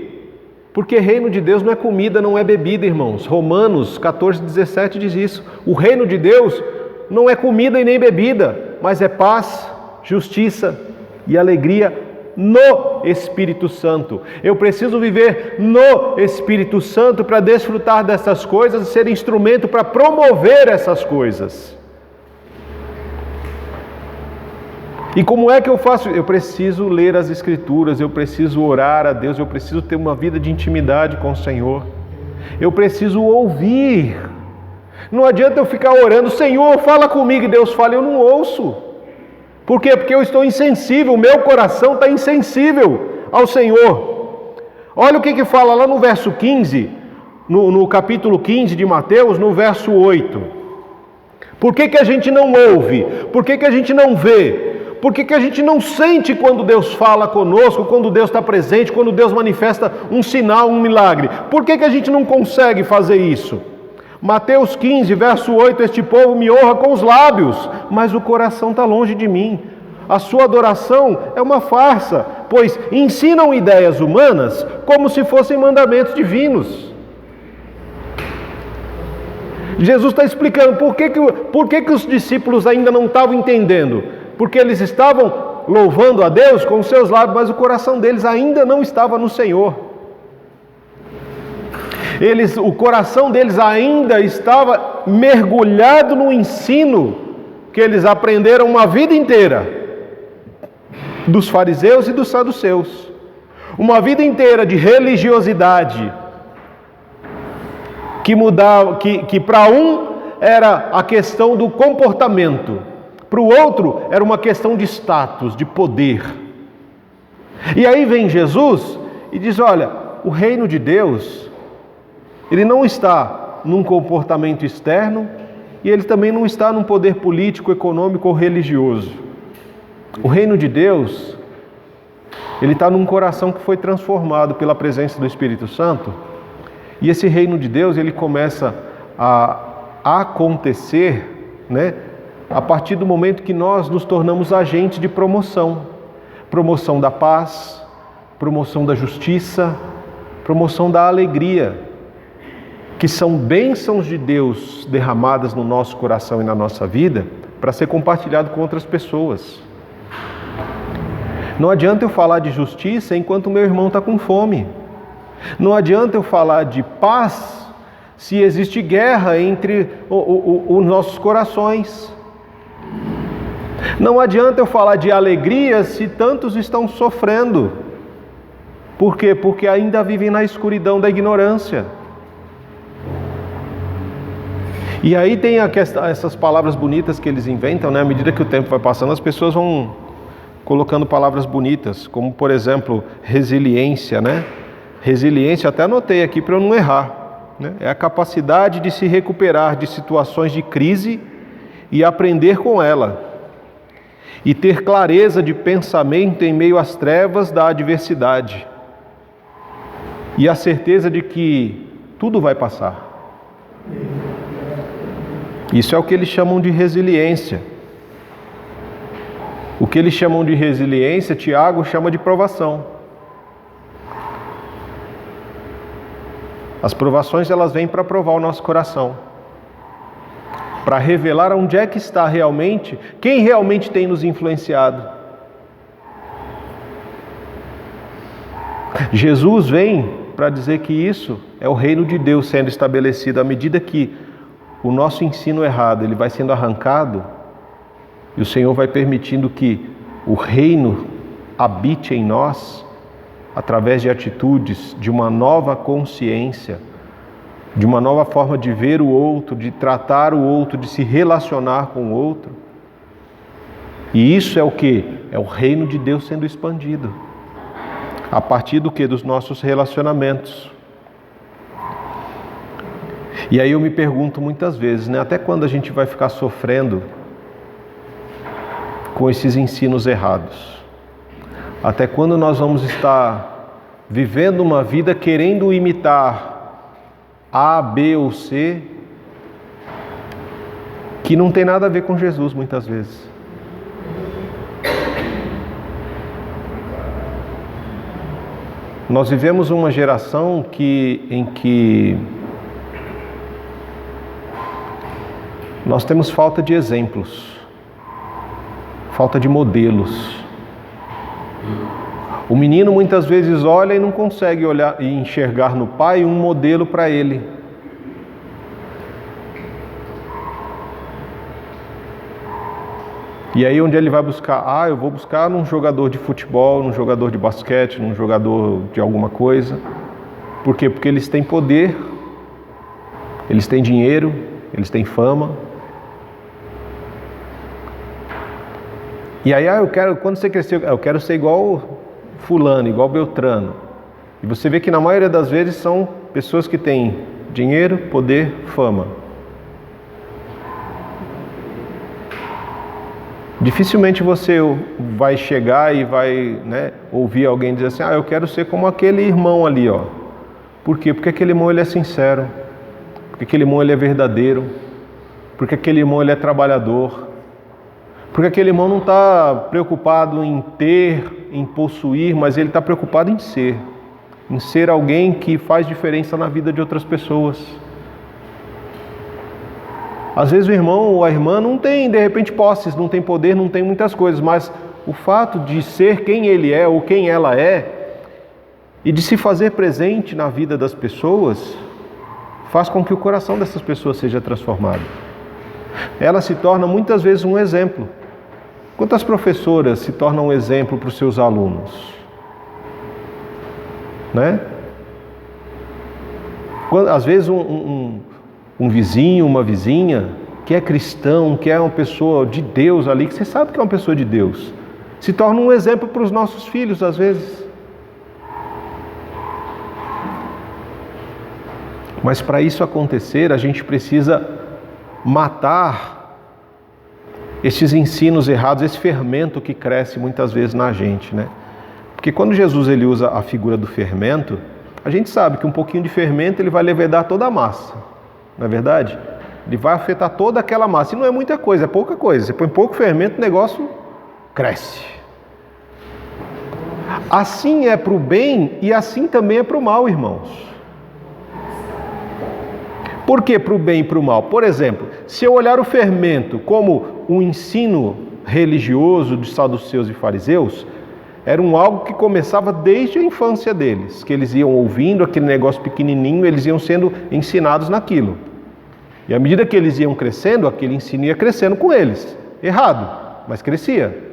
Porque reino de Deus não é comida, não é bebida, irmãos. Romanos 14:17 diz isso. O reino de Deus não é comida e nem bebida, mas é paz, justiça e alegria no Espírito Santo. Eu preciso viver no Espírito Santo para desfrutar dessas coisas e ser instrumento para promover essas coisas. E como é que eu faço? Eu preciso ler as Escrituras, eu preciso orar a Deus, eu preciso ter uma vida de intimidade com o Senhor. Eu preciso ouvir. Não adianta eu ficar orando: Senhor, fala comigo, e Deus fala, eu não ouço. Por quê? Porque eu estou insensível, o meu coração está insensível ao Senhor. Olha o que fala lá no verso 15, no capítulo 15 de Mateus, no verso 8. Por que a gente não ouve? Por que a gente não vê? Por que a gente não sente quando Deus fala conosco, quando Deus está presente, quando Deus manifesta um sinal, um milagre? Por que a gente não consegue fazer isso? Mateus 15, verso 8, este povo me honra com os lábios, mas o coração está longe de mim. A sua adoração é uma farsa, pois ensinam ideias humanas como se fossem mandamentos divinos. Jesus está explicando por que os discípulos ainda não estavam entendendo. Porque eles estavam louvando a Deus com os seus lábios, mas o coração deles ainda não estava no Senhor. O coração deles ainda estava mergulhado no ensino que eles aprenderam uma vida inteira dos fariseus e dos saduceus. Uma vida inteira de religiosidade que para um era a questão do comportamento, para o outro era uma questão de status, de poder. E aí vem Jesus e diz: olha, o reino de Deus, ele não está num comportamento externo e ele também não está num poder político, econômico ou religioso. O reino de Deus, ele está num coração que foi transformado pela presença do Espírito Santo. E esse reino de Deus, ele começa a acontecer, a partir do momento que nós nos tornamos agentes de promoção. Promoção da paz, promoção da justiça, promoção da alegria, que são bênçãos de Deus derramadas no nosso coração e na nossa vida para ser compartilhado com outras pessoas. Não adianta eu falar de justiça enquanto o meu irmão está com fome. Não adianta eu falar de paz se existe guerra entre os nossos corações. Não adianta eu falar de alegria se tantos estão sofrendo. Por quê? Porque ainda vivem na escuridão da ignorância. E aí tem essas palavras bonitas que eles inventam, À medida que o tempo vai passando, as pessoas vão colocando palavras bonitas, como por exemplo, resiliência, Resiliência, até anotei aqui para eu não errar, É a capacidade de se recuperar de situações de crise e aprender com ela. E ter clareza de pensamento em meio às trevas da adversidade. E a certeza de que tudo vai passar. Isso é o que eles chamam de resiliência. O que eles chamam de resiliência, Tiago chama de provação. As provações, elas vêm para provar o nosso coração. Para revelar onde é que está realmente, quem realmente tem nos influenciado. Jesus vem para dizer que isso é o reino de Deus sendo estabelecido. À medida que o nosso ensino errado ele vai sendo arrancado, e o Senhor vai permitindo que o reino habite em nós, através de atitudes, de uma nova consciência, de uma nova forma de ver o outro, de tratar o outro, de se relacionar com o outro. E isso é o quê? É o reino de Deus sendo expandido. A partir do quê? Dos nossos relacionamentos. E aí eu me pergunto muitas vezes, né? Até quando a gente vai ficar sofrendo com esses ensinos errados? Até quando nós vamos estar vivendo uma vida querendo imitar A, B ou C, que não tem nada a ver com Jesus muitas vezes? Nós vivemos uma geração em que nós temos falta de exemplos, falta de modelos. O menino muitas vezes olha e não consegue olhar e enxergar no pai um modelo para ele. E aí onde ele vai buscar? Eu vou buscar num jogador de futebol, num jogador de basquete, num jogador de alguma coisa. Por quê? Porque eles têm poder, eles têm dinheiro, eles têm fama. E aí, quando você crescer, eu quero ser igual fulano, igual Beltrano. E você vê que na maioria das vezes são pessoas que têm dinheiro, poder, fama. Dificilmente você vai chegar e vai, ouvir alguém dizer assim, eu quero ser como aquele irmão ali, ó. Por quê? Porque aquele irmão ele é sincero, porque aquele irmão ele é verdadeiro, porque aquele irmão ele é trabalhador, porque aquele irmão não está preocupado em ter, em possuir, mas ele está preocupado em ser alguém que faz diferença na vida de outras pessoas. Às vezes o irmão ou a irmã não tem, de repente, posses, não tem poder, não tem muitas coisas, mas o fato de ser quem ele é ou quem ela é e de se fazer presente na vida das pessoas faz com que o coração dessas pessoas seja transformado. Ela se torna muitas vezes um exemplo. Quantas professoras se tornam um exemplo para os seus alunos? Às vezes um vizinho, uma vizinha, que é cristão, que é uma pessoa de Deus ali, que você sabe que é uma pessoa de Deus, se torna um exemplo para os nossos filhos, às vezes. Mas para isso acontecer, a gente precisa matar esses ensinos errados, esse fermento que cresce muitas vezes na gente, Porque quando Jesus ele usa a figura do fermento, a gente sabe que um pouquinho de fermento ele vai levedar toda a massa. Não é verdade? Ele vai afetar toda aquela massa. E não é muita coisa, é pouca coisa. Você põe pouco fermento, o negócio cresce. Assim é para o bem e assim também é para o mal, irmãos. Por que para o bem e para o mal? Por exemplo, se eu olhar o fermento como um ensino religioso dos saduceus e fariseus, era algo que começava desde a infância deles, que eles iam ouvindo aquele negócio pequenininho, eles iam sendo ensinados naquilo. E à medida que eles iam crescendo, aquele ensino ia crescendo com eles. Errado, mas crescia.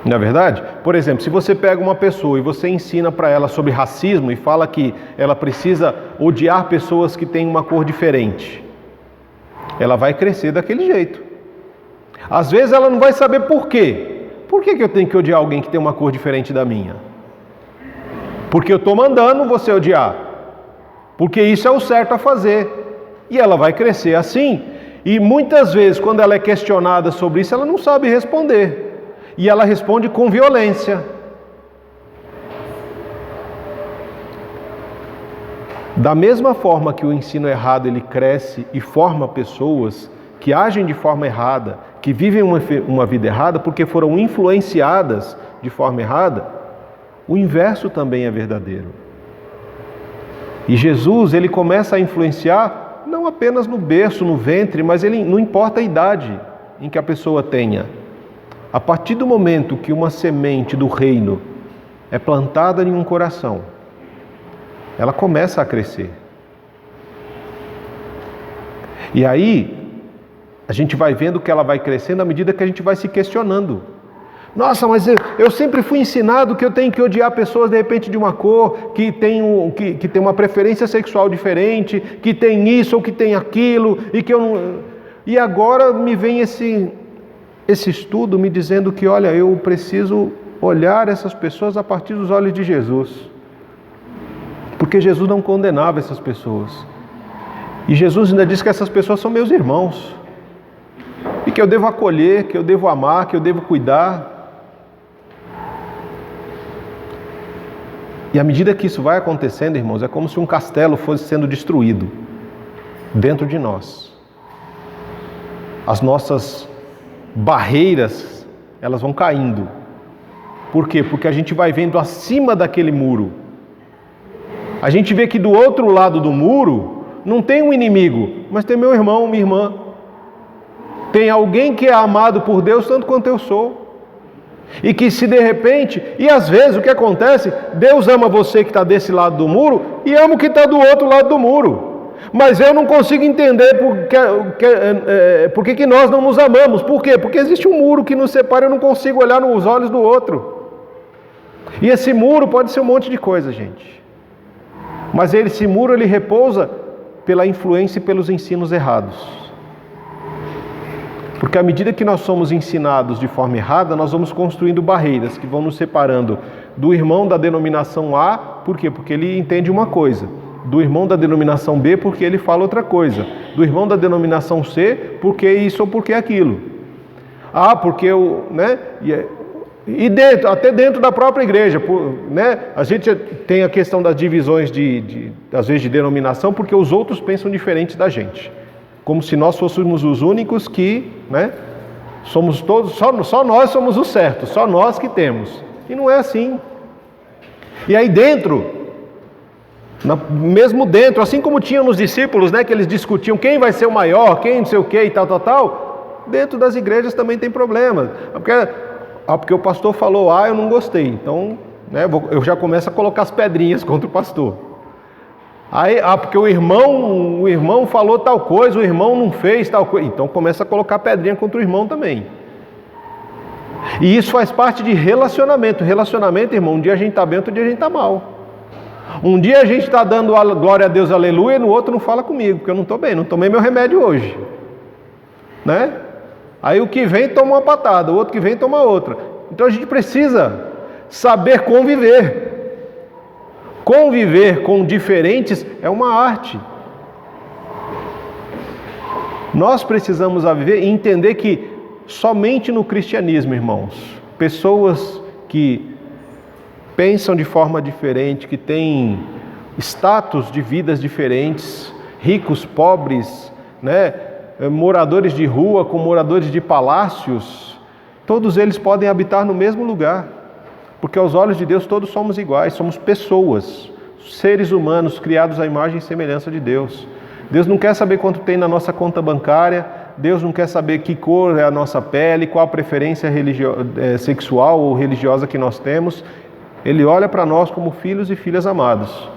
Não é verdade? Por exemplo, se você pega uma pessoa e você ensina para ela sobre racismo e fala que ela precisa odiar pessoas que têm uma cor diferente, ela vai crescer daquele jeito. Às vezes ela não vai saber por quê. Por que eu tenho que odiar alguém que tem uma cor diferente da minha? Porque eu estou mandando você odiar. Porque isso é o certo a fazer. E ela vai crescer assim. E muitas vezes, quando ela é questionada sobre isso, ela não sabe responder. E ela responde com violência. Da mesma forma que o ensino errado ele cresce e forma pessoas que agem de forma errada, que vivem uma vida errada porque foram influenciadas de forma errada, o inverso também é verdadeiro. E Jesus, ele começa a influenciar não apenas no berço, no ventre, mas ele não importa a idade em que a pessoa tenha. A partir do momento que uma semente do reino é plantada em um coração, ela começa a crescer. E aí, a gente vai vendo que ela vai crescendo à medida que a gente vai se questionando. Nossa, mas eu sempre fui ensinado que eu tenho que odiar pessoas de repente de uma cor, que tem uma preferência sexual diferente, que tem isso ou que tem aquilo, e que eu não... E agora me vem esse estudo me dizendo que, olha, eu preciso olhar essas pessoas a partir dos olhos de Jesus. Porque Jesus não condenava essas pessoas. E Jesus ainda diz que essas pessoas são meus irmãos. E que eu devo acolher, que eu devo amar, que eu devo cuidar. E à medida que isso vai acontecendo, irmãos, é como se um castelo fosse sendo destruído dentro de nós. As nossas barreiras, elas vão caindo. Por quê? Porque a gente vai vendo acima daquele muro. A gente vê que do outro lado do muro não tem um inimigo, mas tem meu irmão, minha irmã. Tem alguém que é amado por Deus tanto quanto eu sou. E que se de repente, e às vezes o que acontece, Deus ama você que está desse lado do muro e ama o que está do outro lado do muro. Mas eu não consigo entender por que nós não nos amamos. Por quê? Porque existe um muro que nos separa e eu não consigo olhar nos olhos do outro. E esse muro pode ser um monte de coisa, gente. Mas esse muro ele repousa pela influência e pelos ensinos errados. Porque à medida que nós somos ensinados de forma errada, nós vamos construindo barreiras que vão nos separando do irmão da denominação A, por quê? Porque ele entende uma coisa. Do irmão da denominação B, porque ele fala outra coisa. Do irmão da denominação C, porque isso ou porque aquilo. Ah, porque eu... né? E dentro, até dentro da própria igreja, né? A gente tem a questão das divisões, às vezes, de denominação, porque os outros pensam diferente da gente. Como se nós fôssemos os únicos que, né, somos todos, só nós somos os certos, só nós que temos. E não é assim. E aí dentro, mesmo dentro, assim como tinha nos discípulos, né, que eles discutiam quem vai ser o maior, quem não sei o que e tal, dentro das igrejas também tem problemas. Porque o pastor falou, eu não gostei, então, né, eu já começo a colocar as pedrinhas contra o pastor. Aí, porque o irmão falou tal coisa, o irmão não fez tal coisa. Então começa a colocar pedrinha contra o irmão também. E isso faz parte de relacionamento. Relacionamento, irmão, um dia a gente está bem, outro dia a gente está mal. Um dia a gente está dando glória a Deus, aleluia, e no outro não fala comigo, porque eu não estou bem, não tomei meu remédio hoje. Né? Aí o que vem toma uma patada, o outro que vem toma outra. Então a gente precisa saber conviver. Conviver com diferentes é uma arte. Nós precisamos viver e entender que somente no cristianismo, irmãos, pessoas que pensam de forma diferente, que têm status de vidas diferentes, ricos, pobres, né, moradores de rua com moradores de palácios, todos eles podem habitar no mesmo lugar. Porque aos olhos de Deus todos somos iguais, somos pessoas, seres humanos criados à imagem e semelhança de Deus. Deus não quer saber quanto tem na nossa conta bancária, Deus não quer saber que cor é a nossa pele, qual a preferência sexual ou religiosa que nós temos. Ele olha para nós como filhos e filhas amados.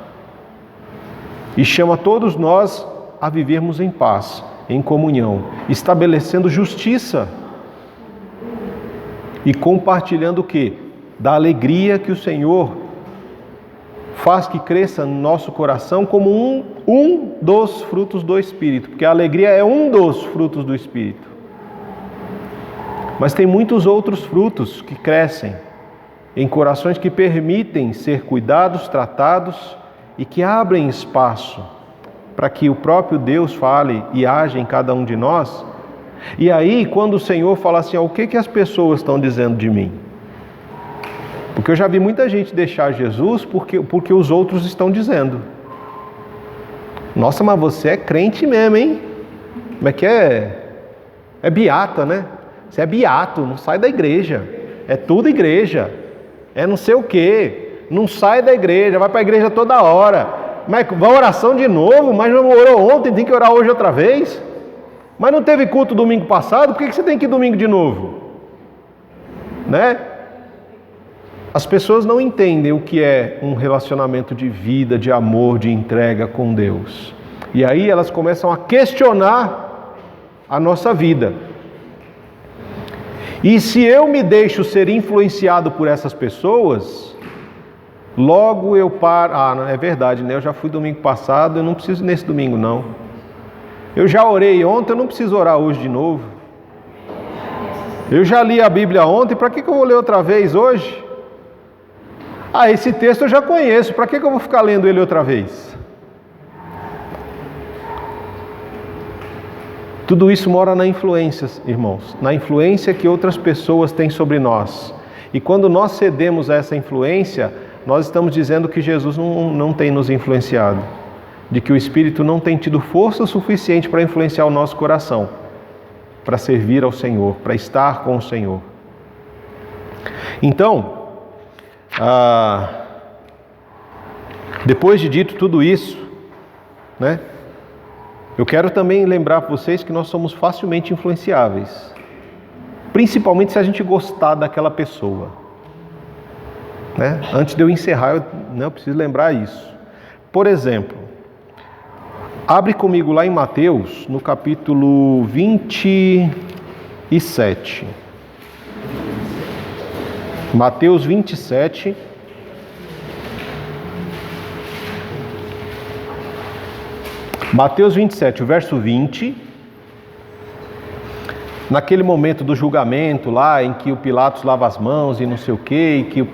E chama todos nós a vivermos em paz, em comunhão, estabelecendo justiça e compartilhando o quê? Da alegria que o Senhor faz que cresça no nosso coração como um dos frutos do Espírito, porque a alegria é um dos frutos do Espírito. Mas tem muitos outros frutos que crescem em corações que permitem ser cuidados, tratados e que abrem espaço para que o próprio Deus fale e age em cada um de nós. E aí, quando o Senhor fala assim, o que as pessoas estão dizendo de mim? Porque eu já vi muita gente deixar Jesus porque os outros estão dizendo. Nossa, mas você é crente mesmo, hein? Como é que é? É beata, né? Você é beato, não sai da igreja. É tudo igreja. É não sei o quê. Não sai da igreja, vai para a igreja toda hora. Mas vai oração de novo, mas não orou ontem, tem que orar hoje outra vez. Mas não teve culto domingo passado, por que você tem que ir domingo de novo? Né? As pessoas não entendem o que é um relacionamento de vida, de amor, de entrega com Deus. E aí elas começam a questionar a nossa vida. E se eu me deixo ser influenciado por essas pessoas, logo eu paro. Ah, não é verdade, né? Eu já fui domingo passado, eu não preciso nesse domingo não. Eu já orei ontem, eu não preciso orar hoje de novo. Eu já li a Bíblia ontem, para que eu vou ler outra vez hoje? Ah, esse texto eu já conheço, para que eu vou ficar lendo ele outra vez? Tudo isso mora na influência, irmãos, na influência que outras pessoas têm sobre nós. E quando nós cedemos a essa influência, nós estamos dizendo que Jesus não tem nos influenciado, de que o Espírito não tem tido força suficiente para influenciar o nosso coração, para servir ao Senhor, para estar com o Senhor. Então, depois de dito tudo isso, né? Eu quero também lembrar para vocês que nós somos facilmente influenciáveis, principalmente se a gente gostar daquela pessoa, né? Antes de eu encerrar, eu preciso lembrar isso. Por exemplo, abre comigo lá em Mateus, no capítulo 27. Mateus 27. Mateus 27, o verso 20, naquele momento do julgamento lá, em que o Pilatos lava as mãos e não sei o quê, e que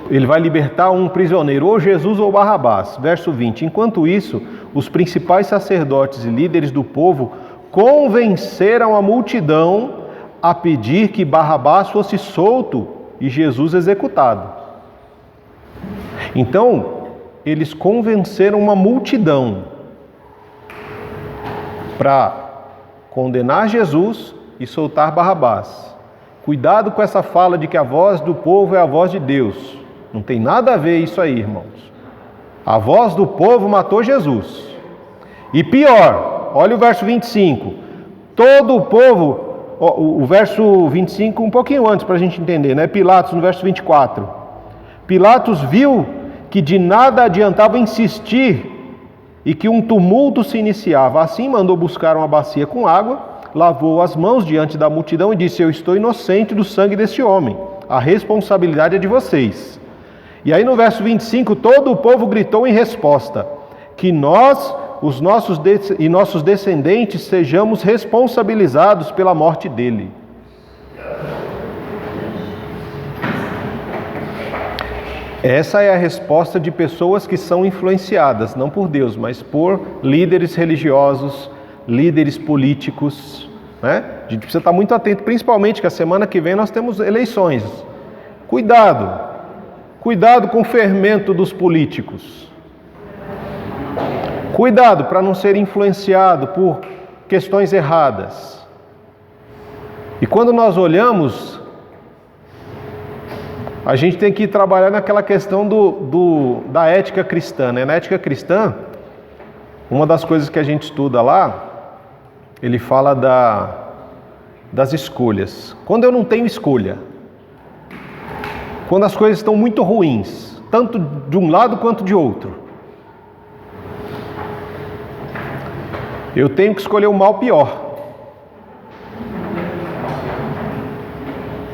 ele vai libertar um prisioneiro, ou Jesus ou Barrabás. Verso 20, enquanto isso, os principais sacerdotes e líderes do povo convenceram a multidão a pedir que Barrabás fosse solto e Jesus executado. Então, eles convenceram uma multidão para condenar Jesus e soltar Barrabás. Cuidado com essa fala de que a voz do povo é a voz de Deus. Não tem nada a ver isso aí, irmãos. A voz do povo matou Jesus. E pior, olha o verso 25. Todo o povo, o verso 25 um pouquinho antes para a gente entender, né? Pilatos no verso 24. Pilatos viu que de nada adiantava insistir e que um tumulto se iniciava. Assim mandou buscar uma bacia com água, lavou as mãos diante da multidão e disse: eu estou inocente do sangue deste homem, a responsabilidade é de vocês. E aí no verso 25, todo o povo gritou em resposta: que nós, os nossos e nossos descendentes, sejamos responsabilizados pela morte dele. Essa é a resposta de pessoas que são influenciadas, não por Deus, mas por líderes religiosos, líderes políticos, né? A gente precisa estar muito atento, principalmente que a semana que vem nós temos eleições. Cuidado com o fermento dos políticos. Cuidado para não ser influenciado por questões erradas. E quando nós olhamos, a gente tem que trabalhar naquela questão da ética cristã, né? Na ética cristã, uma das coisas que a gente estuda lá, ele fala das escolhas. Quando eu não tenho escolha, quando as coisas estão muito ruins, tanto de um lado quanto de outro, eu tenho que escolher o mal pior.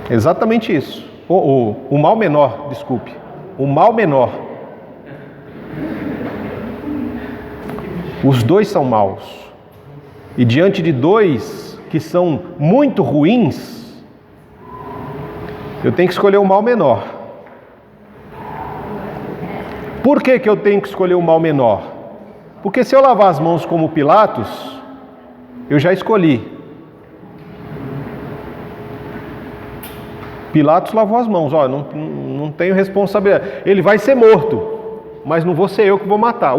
Exatamente isso. O mal menor, desculpe. O mal menor. Os dois são maus. E diante de dois que são muito ruins, eu tenho que escolher o mal menor. Por que eu tenho que escolher o mal menor? Porque se eu lavar as mãos como Pilatos, eu já escolhi. Pilatos lavou as mãos, não tenho responsabilidade. Ele vai ser morto, mas não vou ser eu que vou matar.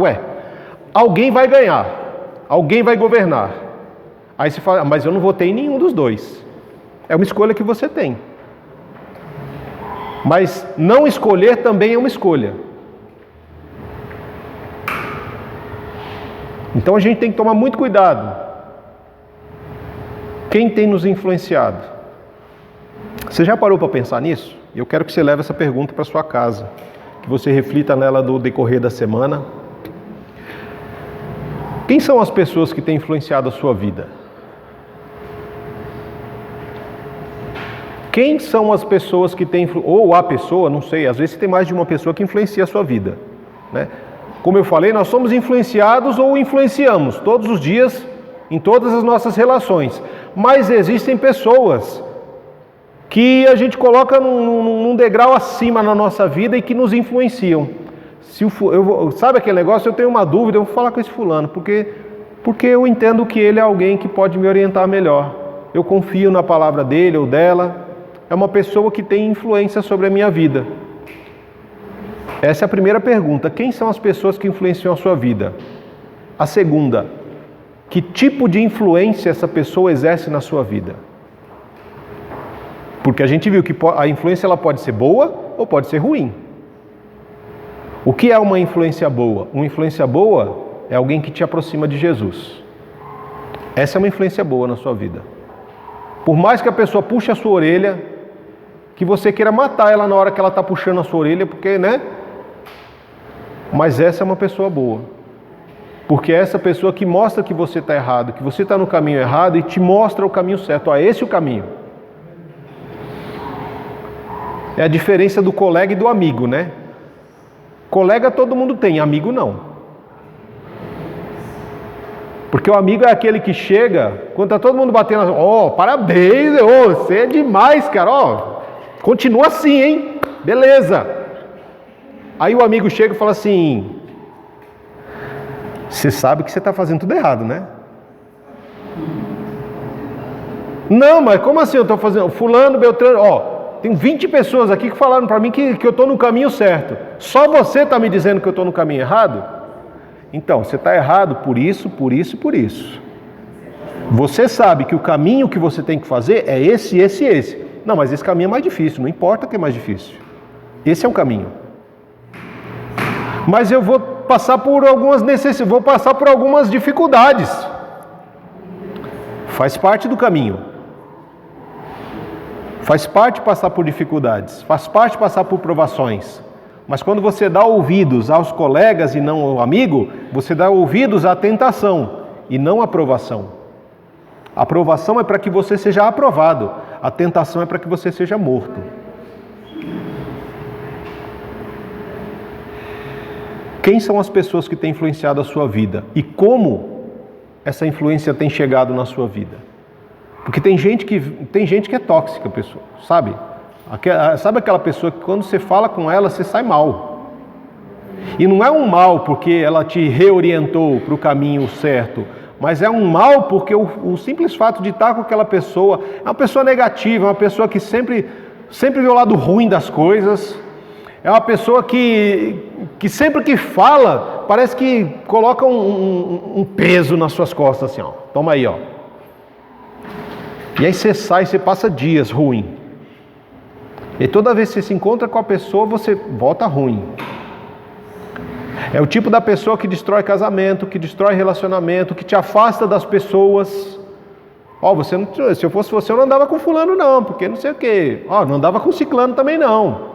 Alguém vai ganhar, alguém vai governar. Aí você fala, mas eu não votei em nenhum dos dois. É uma escolha que você tem. Mas não escolher também é uma escolha. Então a gente tem que tomar muito cuidado. Quem tem nos influenciado? Você já parou para pensar nisso? Eu quero que você leve essa pergunta para sua casa, que você reflita nela no decorrer da semana. Quem são as pessoas que têm influenciado a sua vida? Quem são as pessoas que têm, ou a pessoa, não sei, às vezes tem mais de uma pessoa que influencia a sua vida, né? Como eu falei, nós somos influenciados ou influenciamos todos os dias, em todas as nossas relações. Mas existem pessoas que a gente coloca num degrau acima na nossa vida e que nos influenciam. Sabe aquele negócio? Eu tenho uma dúvida, eu vou falar com esse fulano, porque eu entendo que ele é alguém que pode me orientar melhor. Eu confio na palavra dele ou dela. É uma pessoa que tem influência sobre a minha vida. Essa é a primeira pergunta. Quem são as pessoas que influenciam a sua vida? A segunda, que tipo de influência essa pessoa exerce na sua vida? Porque a gente viu que a influência ela pode ser boa ou pode ser ruim. O que é uma influência boa? Uma influência boa é alguém que te aproxima de Jesus. Essa é uma influência boa na sua vida. Por mais que a pessoa puxe a sua orelha, que você queira matar ela na hora que ela está puxando a sua orelha, porque, né? Mas essa é uma pessoa boa. Porque é essa pessoa que mostra que você está errado, que você está no caminho errado e te mostra o caminho certo. Ó, esse é o caminho. É a diferença do colega e do amigo, né? Colega todo mundo tem, amigo não. Porque o amigo é aquele que chega, quando está todo mundo batendo, parabéns, você é demais, cara, continua assim, hein? Beleza. Aí o amigo chega e fala assim, você sabe que você está fazendo tudo errado, né? Não, mas como assim eu estou fazendo? Fulano, Beltrano, tem 20 pessoas aqui que falaram para mim que eu estou no caminho certo. Só você está me dizendo que eu estou no caminho errado? Então, você está errado por isso, por isso e por isso. Você sabe que o caminho que você tem que fazer é esse, esse e esse. Não, mas esse caminho é mais difícil, não importa que é mais difícil. Esse é o caminho. Mas eu vou passar por algumas necessidades, vou passar por algumas dificuldades. Faz parte do caminho. Faz parte passar por dificuldades, faz parte passar por provações. Mas quando você dá ouvidos aos colegas e não ao amigo, você dá ouvidos à tentação e não à aprovação. A aprovação é para que você seja aprovado, a tentação é para que você seja morto. Quem são as pessoas que têm influenciado a sua vida? E como essa influência tem chegado na sua vida? Porque tem gente que é tóxica, pessoal, sabe? Sabe aquela pessoa que quando você fala com ela, você sai mal. E não é um mal porque ela te reorientou para o caminho certo, mas é um mal porque o simples fato de estar com aquela pessoa é uma pessoa negativa, é uma pessoa que sempre vê o lado ruim das coisas, é uma pessoa que sempre que fala, parece que coloca um peso nas suas costas, assim, toma aí, E aí você sai, você passa dias ruim. E toda vez que você se encontra com a pessoa, você volta ruim. É o tipo da pessoa que destrói casamento, que destrói relacionamento, que te afasta das pessoas. Se eu fosse você, eu não andava com fulano não, porque não sei o quê. Não andava com ciclano também não.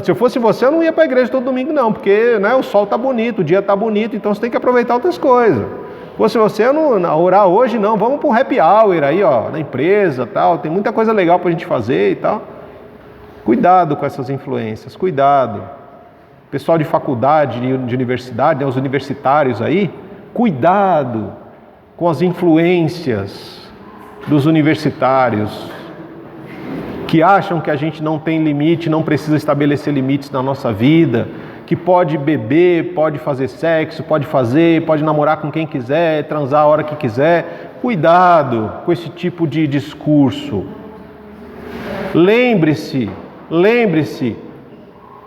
Se eu fosse você, eu não ia para a igreja todo domingo não, porque o sol está bonito, o dia está bonito, então você tem que aproveitar outras coisas. Se você não orar hoje, não, vamos para um happy hour aí, na empresa, tal, tem muita coisa legal para a gente fazer e tal. Cuidado com essas influências, cuidado. Pessoal de faculdade, de universidade, os universitários aí, cuidado com as influências dos universitários que acham que a gente não tem limite, não precisa estabelecer limites na nossa vida, que pode beber, pode fazer sexo, pode namorar com quem quiser, transar a hora que quiser. Cuidado com esse tipo de discurso. Lembre-se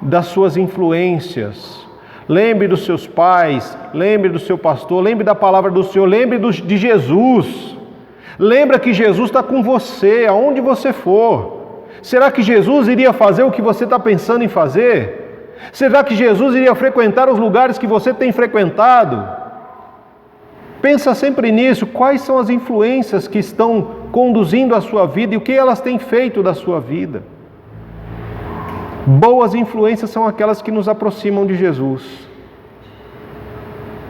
das suas influências. Lembre dos seus pais, lembre do seu pastor, lembre da palavra do Senhor, lembre de Jesus. Lembra que Jesus está com você, aonde você for. Será que Jesus iria fazer o que você está pensando em fazer? Será que Jesus iria frequentar os lugares que você tem frequentado? Pensa sempre nisso, quais são as influências que estão conduzindo a sua vida e o que elas têm feito da sua vida. Boas influências são aquelas que nos aproximam de Jesus.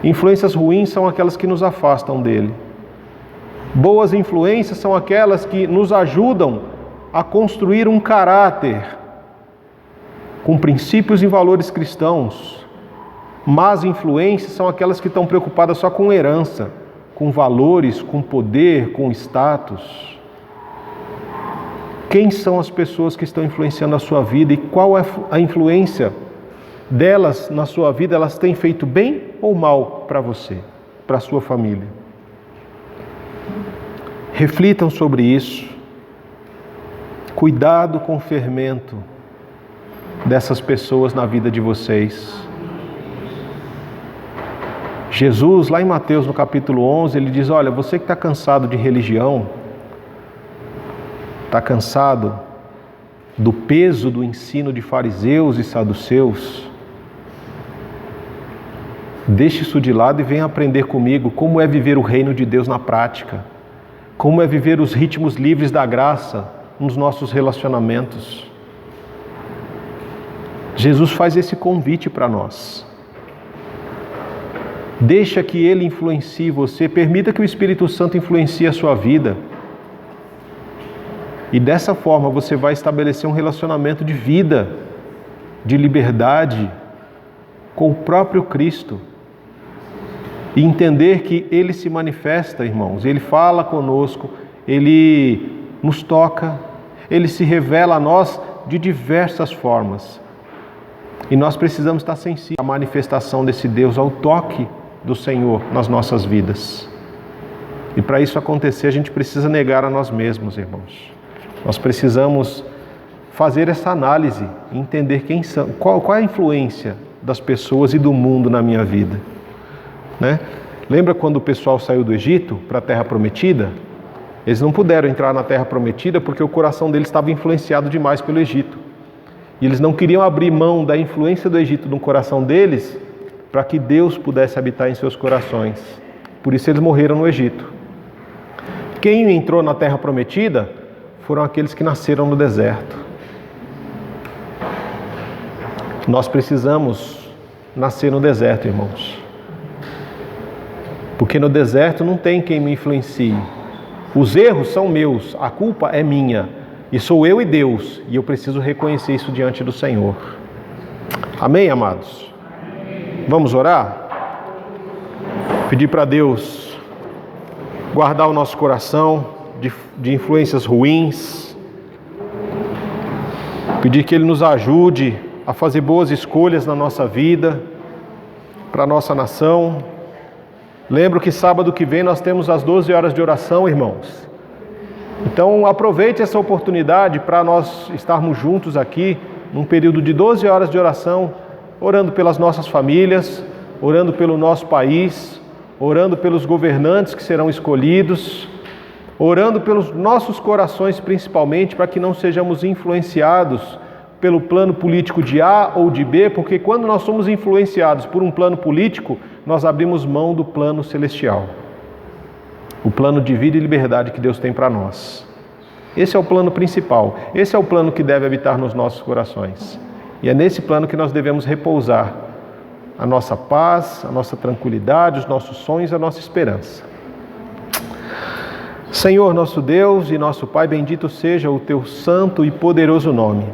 Influências ruins são aquelas que nos afastam dele. Boas influências são aquelas que nos ajudam a construir um caráter com princípios e valores cristãos. Más influências são aquelas que estão preocupadas só com herança, com valores, com poder, com status. Quem são as pessoas que estão influenciando a sua vida e qual é a influência delas na sua vida? Elas têm feito bem ou mal para você, para a sua família? Reflitam sobre isso. Cuidado com o fermento dessas pessoas na vida de vocês. Jesus, lá em Mateus, no capítulo 11, ele diz: olha, você que está cansado de religião, está cansado do peso do ensino de fariseus e saduceus, deixe isso de lado e venha aprender comigo como é viver o reino de Deus na prática, como é viver os ritmos livres da graça nos nossos relacionamentos. Jesus faz esse convite para nós. Deixa que Ele influencie você, permita que o Espírito Santo influencie a sua vida. E dessa forma você vai estabelecer um relacionamento de vida, de liberdade com o próprio Cristo. E entender que Ele se manifesta, irmãos, Ele fala conosco, Ele nos toca, Ele se revela a nós de diversas formas. E nós precisamos estar sensíveis à manifestação desse Deus, ao toque do Senhor nas nossas vidas. E para isso acontecer, a gente precisa negar a nós mesmos, irmãos. Nós precisamos fazer essa análise, entender quem são, qual é a influência das pessoas e do mundo na minha vida, né? Lembra quando o pessoal saiu do Egito para a Terra Prometida? Eles não puderam entrar na Terra Prometida porque o coração deles estava influenciado demais pelo Egito. E eles não queriam abrir mão da influência do Egito no coração deles para que Deus pudesse habitar em seus corações. Por isso eles morreram no Egito. Quem entrou na Terra Prometida foram aqueles que nasceram no deserto. Nós precisamos nascer no deserto, irmãos. Porque no deserto não tem quem me influencie. Os erros são meus, a culpa é minha. E sou eu e Deus, e eu preciso reconhecer isso diante do Senhor. Amém, amados? Vamos orar? Pedir para Deus guardar o nosso coração de influências ruins. Pedir que Ele nos ajude a fazer boas escolhas na nossa vida, para a nossa nação. Lembro que sábado que vem nós temos as 12 horas de oração, irmãos. Então aproveite essa oportunidade para nós estarmos juntos aqui, num período de 12 horas de oração, orando pelas nossas famílias, orando pelo nosso país, orando pelos governantes que serão escolhidos, orando pelos nossos corações principalmente, para que não sejamos influenciados pelo plano político de A ou de B, porque quando nós somos influenciados por um plano político, nós abrimos mão do plano celestial. O plano de vida e liberdade que Deus tem para nós. Esse é o plano principal. Esse é o plano que deve habitar nos nossos corações. E é nesse plano que nós devemos repousar a nossa paz, a nossa tranquilidade, os nossos sonhos, a nossa esperança. Senhor, nosso Deus e nosso Pai, bendito seja o Teu santo e poderoso nome.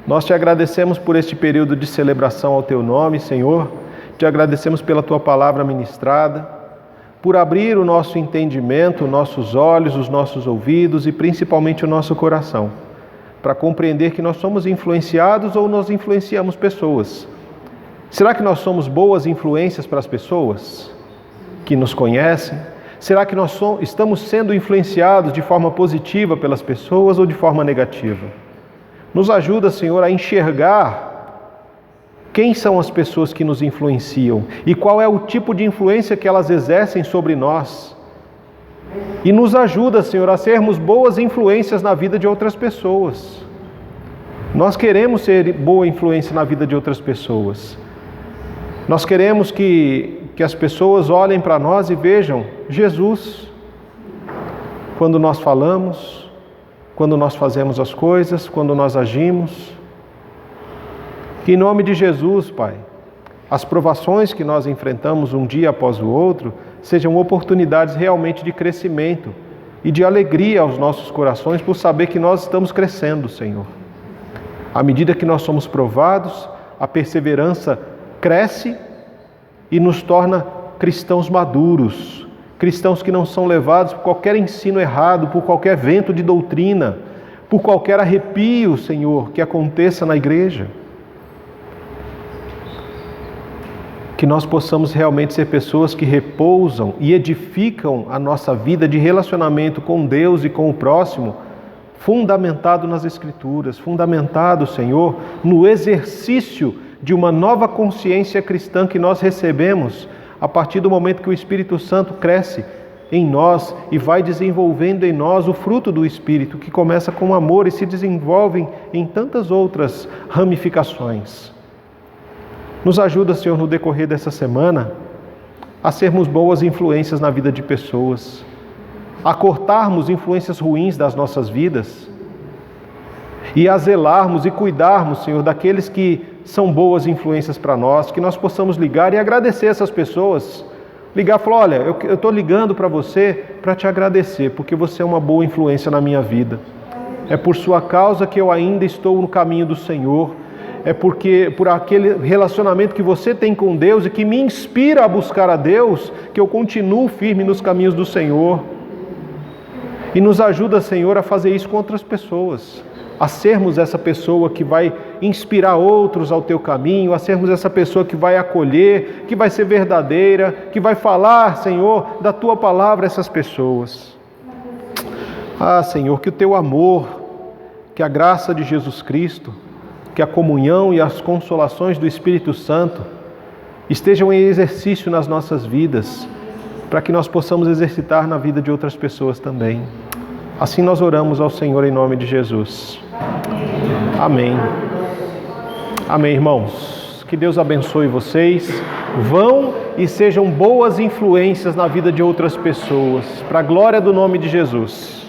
Nós Te agradecemos por este período de celebração ao Teu nome, Senhor. Te agradecemos pela Tua palavra ministrada, por abrir o nosso entendimento, nossos olhos, os nossos ouvidos e principalmente o nosso coração, para compreender que nós somos influenciados ou nós influenciamos pessoas. Será que nós somos boas influências para as pessoas que nos conhecem? Será que nós estamos sendo influenciados de forma positiva pelas pessoas ou de forma negativa? Nos ajuda, Senhor, a enxergar quem são as pessoas que nos influenciam e qual é o tipo de influência que elas exercem sobre nós. E nos ajuda, Senhor, a sermos boas influências na vida de outras pessoas. Nós queremos ser boa influência na vida de outras pessoas. Nós queremos que as pessoas olhem para nós e vejam Jesus. Quando nós falamos, quando nós fazemos as coisas, quando nós agimos. Que em nome de Jesus, Pai, as provações que nós enfrentamos um dia após o outro sejam oportunidades realmente de crescimento e de alegria aos nossos corações por saber que nós estamos crescendo, Senhor. À medida que nós somos provados, a perseverança cresce e nos torna cristãos maduros, cristãos que não são levados por qualquer ensino errado, por qualquer vento de doutrina, por qualquer arrepio, Senhor, que aconteça na igreja. Que nós possamos realmente ser pessoas que repousam e edificam a nossa vida de relacionamento com Deus e com o próximo, fundamentado nas Escrituras, fundamentado, Senhor, no exercício de uma nova consciência cristã que nós recebemos a partir do momento que o Espírito Santo cresce em nós e vai desenvolvendo em nós o fruto do Espírito, que começa com amor e se desenvolve em tantas outras ramificações. Nos ajuda, Senhor, no decorrer dessa semana, a sermos boas influências na vida de pessoas, a cortarmos influências ruins das nossas vidas e a zelarmos e cuidarmos, Senhor, daqueles que são boas influências para nós, que nós possamos ligar e agradecer essas pessoas. Ligar e falar, olha, eu estou ligando para você para te agradecer, porque você é uma boa influência na minha vida. É por sua causa que eu ainda estou no caminho do Senhor. É porque por aquele relacionamento que você tem com Deus e que me inspira a buscar a Deus, que eu continuo firme nos caminhos do Senhor. E nos ajuda, Senhor, a fazer isso com outras pessoas, a sermos essa pessoa que vai inspirar outros ao teu caminho, a sermos essa pessoa que vai acolher, que vai ser verdadeira, que vai falar, Senhor, da tua palavra a essas pessoas. Ah, Senhor, que o teu amor, que a graça de Jesus Cristo, que a comunhão e as consolações do Espírito Santo estejam em exercício nas nossas vidas, para que nós possamos exercitar na vida de outras pessoas também. Assim nós oramos ao Senhor em nome de Jesus. Amém. Amém, irmãos. Que Deus abençoe vocês. Vão e sejam boas influências na vida de outras pessoas, para a glória do nome de Jesus.